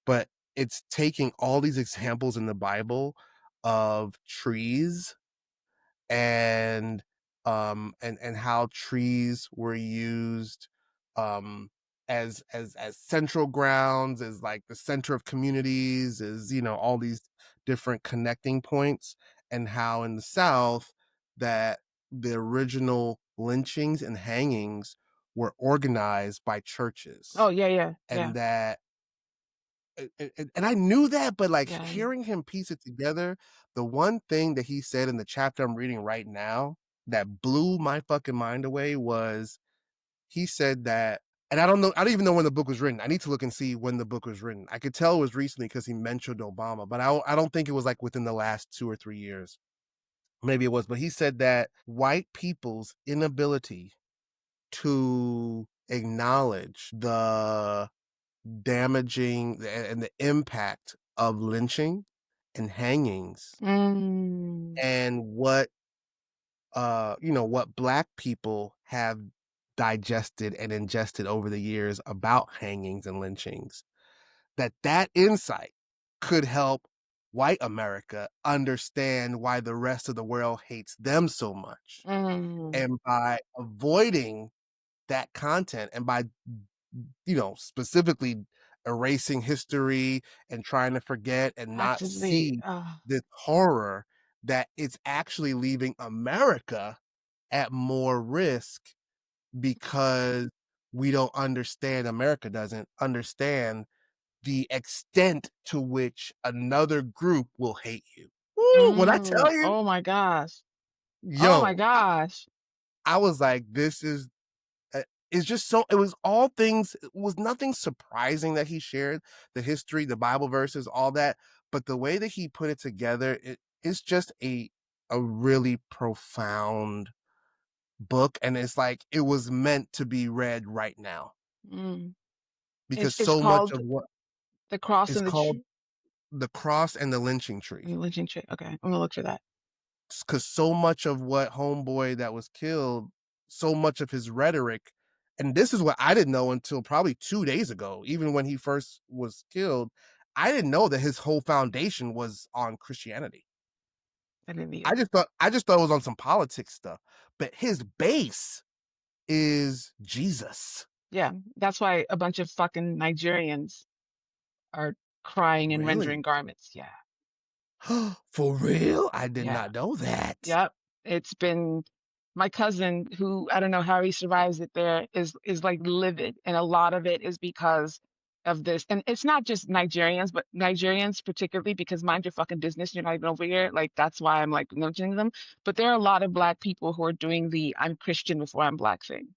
But it's taking all these examples in the Bible of trees, and and how trees were used um as central grounds, as like the center of communities, as all these different connecting points, and how in the South that the original lynchings and hangings were organized by churches, Oh, yeah, yeah, yeah, and that and I knew that, but, like, yeah, yeah. hearing him piece it together, the one thing that he said in the chapter I'm reading right now that blew my fucking mind away was he said that, and I don't even know when the book was written. I need to look and see when the book was written. I could tell it was recently because he mentioned Obama, but I don't think it was, like, within the last 2 or 3 years. Maybe it was, but he said that white people's inability to acknowledge the damaging and the impact of lynching and hangings, Mm. and what black people have digested and ingested over the years about hangings and lynchings, that insight could help white America understand why the rest of the world hates them so much. Mm. And by avoiding that content, and by specifically erasing history and trying to forget and not Actively, see this horror, that it's actually leaving America at more risk, because America doesn't understand the extent to which another group will hate you. Woo, when I tell you, oh my gosh. Oh my yo, gosh. I was like, this is it's just so it was all things it was nothing surprising that he shared, the history, the Bible verses, all that, but the way that he put it together, it's just a really profound book, and it's like it was meant to be read right now Mm. because It's so much called of what The Cross is and the called Tree The Cross and the Lynching Tree. and the Lynching Tree. Okay, I'm gonna look for that. Because so much of what homeboy that was killed, so much of his rhetoric, and this is what I didn't know until probably 2 days ago, even when he first was killed, I didn't know that his whole foundation was on Christianity. I didn't I either. just thought I just thought it was on some politics stuff, but his base is Jesus. Yeah, that's why a bunch of fucking Nigerians are crying and rendering Really? garments. Yeah, For real? I did yeah. not know that. Yep. It's been my cousin who I don't know how he survives it there is like livid. And a lot of it is because of this. And it's not just Nigerians, but Nigerians particularly because mind your fucking business. You're not even over here. Like that's why I'm like mentioning them. But there are a lot of black people who are doing the I'm Christian before I'm black thing.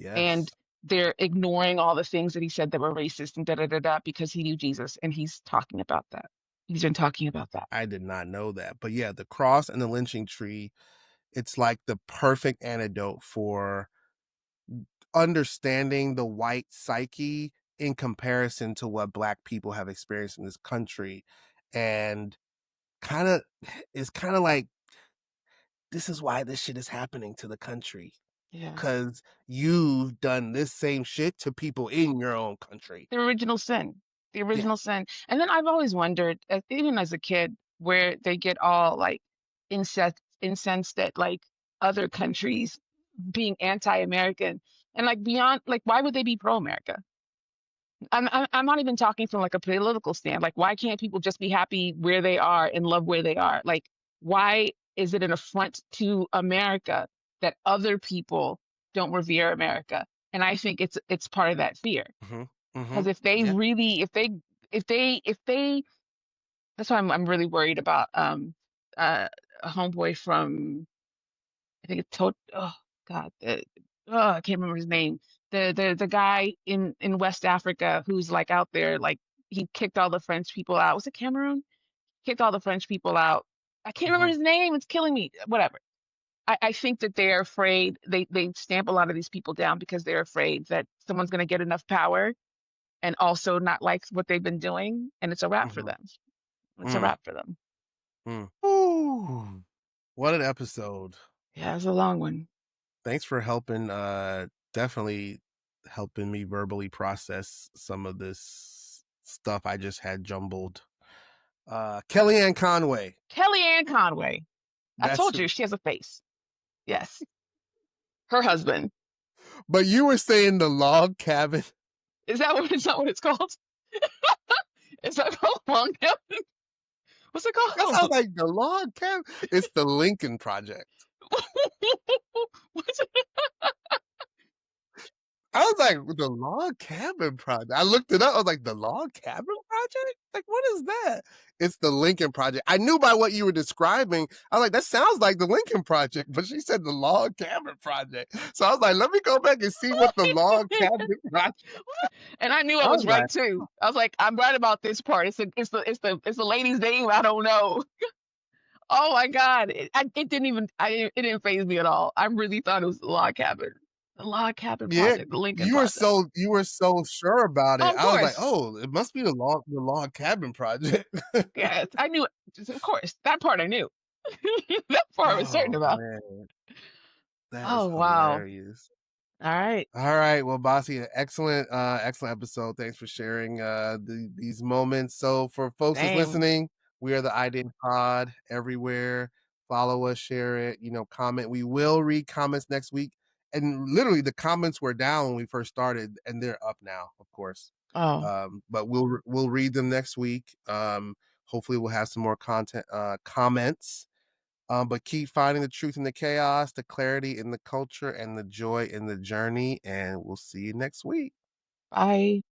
And Yes. they're ignoring all the things that he said that were racist and da da da da because he knew Jesus and he's talking about that. He's been talking about that. I did not know that. But yeah, the cross and the lynching tree, it's like the perfect antidote for understanding the white psyche in comparison to what black people have experienced in this country. And kind of, it's kind of like, this is why this shit is happening to the country. Yeah. Because you've done this same shit to people in your own country. The original sin. The Yeah. original sin. And then I've always wondered, even as a kid, where they get all like incensed at like other countries being anti-American and like beyond, like why would they be pro-America? I'm not even talking from like a political stand. Like why can't people just be happy where they are and love where they are? Like why is it an affront to America that other people don't revere America? And I think it's part of that fear. Hmm. Hmm. 'Cause if they Yeah. really if they that's why I'm really worried about, a homeboy from I think it's oh god, I can't remember his name. The guy in West Africa who's, like, out there, like, he kicked all the French people out. Was it Cameroon? Kicked all the French people out. I can't remember Hmm. his name, it's killing me. Whatever. I think that they're afraid they stamp a lot of these people down because they're afraid that someone's gonna get enough power and also not like what they've been doing, and it's a wrap for Hmm. them. It's a Mm, wrap for them. mm. Ooh, what an episode. Yeah, it's a long one. Thanks for helping, definitely helping me verbally process some of this stuff I just had jumbled. Kellyanne Conway. Kellyanne Conway. I That's told you she has a face. Yes. Her husband. but you were saying the log cabin. Is that what it's called? Is that called long cabin? What's it That sounds called? like the log cabin. It's the Lincoln Project. What's it? I was like, the log cabin project. I looked it up. I was like, the log cabin project? Like, what is that? It's the Lincoln Project. I knew by what you were describing. I was like, that sounds like the Lincoln Project, but she said the log cabin project. So I was like, let me go back and see what the log cabin project. And I knew I I was was like, right too. I was like, I'm right about this part. It's the lady's name I don't know. Oh my God. It didn't even it didn't phase me at all. I really thought it was the log cabin. The log cabin yeah, project, the Lincoln Project. you were so sure about Oh, it. of I was like, course. oh, it must be the log cabin project. Yes, I knew it. Of course. That part I knew. That part I was certain Oh about. man, that is Oh, wow. hilarious. All right. All right. Well, Bossy, excellent, excellent episode. Thanks for sharing these moments. So for folks that's Same. listening, we are the ID Pod everywhere. Follow us, share it, comment. We will read comments next week. And literally the comments were down when we first started, and they're up now, of course. Oh, But we'll read them next week. Hopefully we'll have some more content comments. But keep finding the truth in the chaos, the clarity in the culture, and the joy in the journey. And we'll see you next week. bye.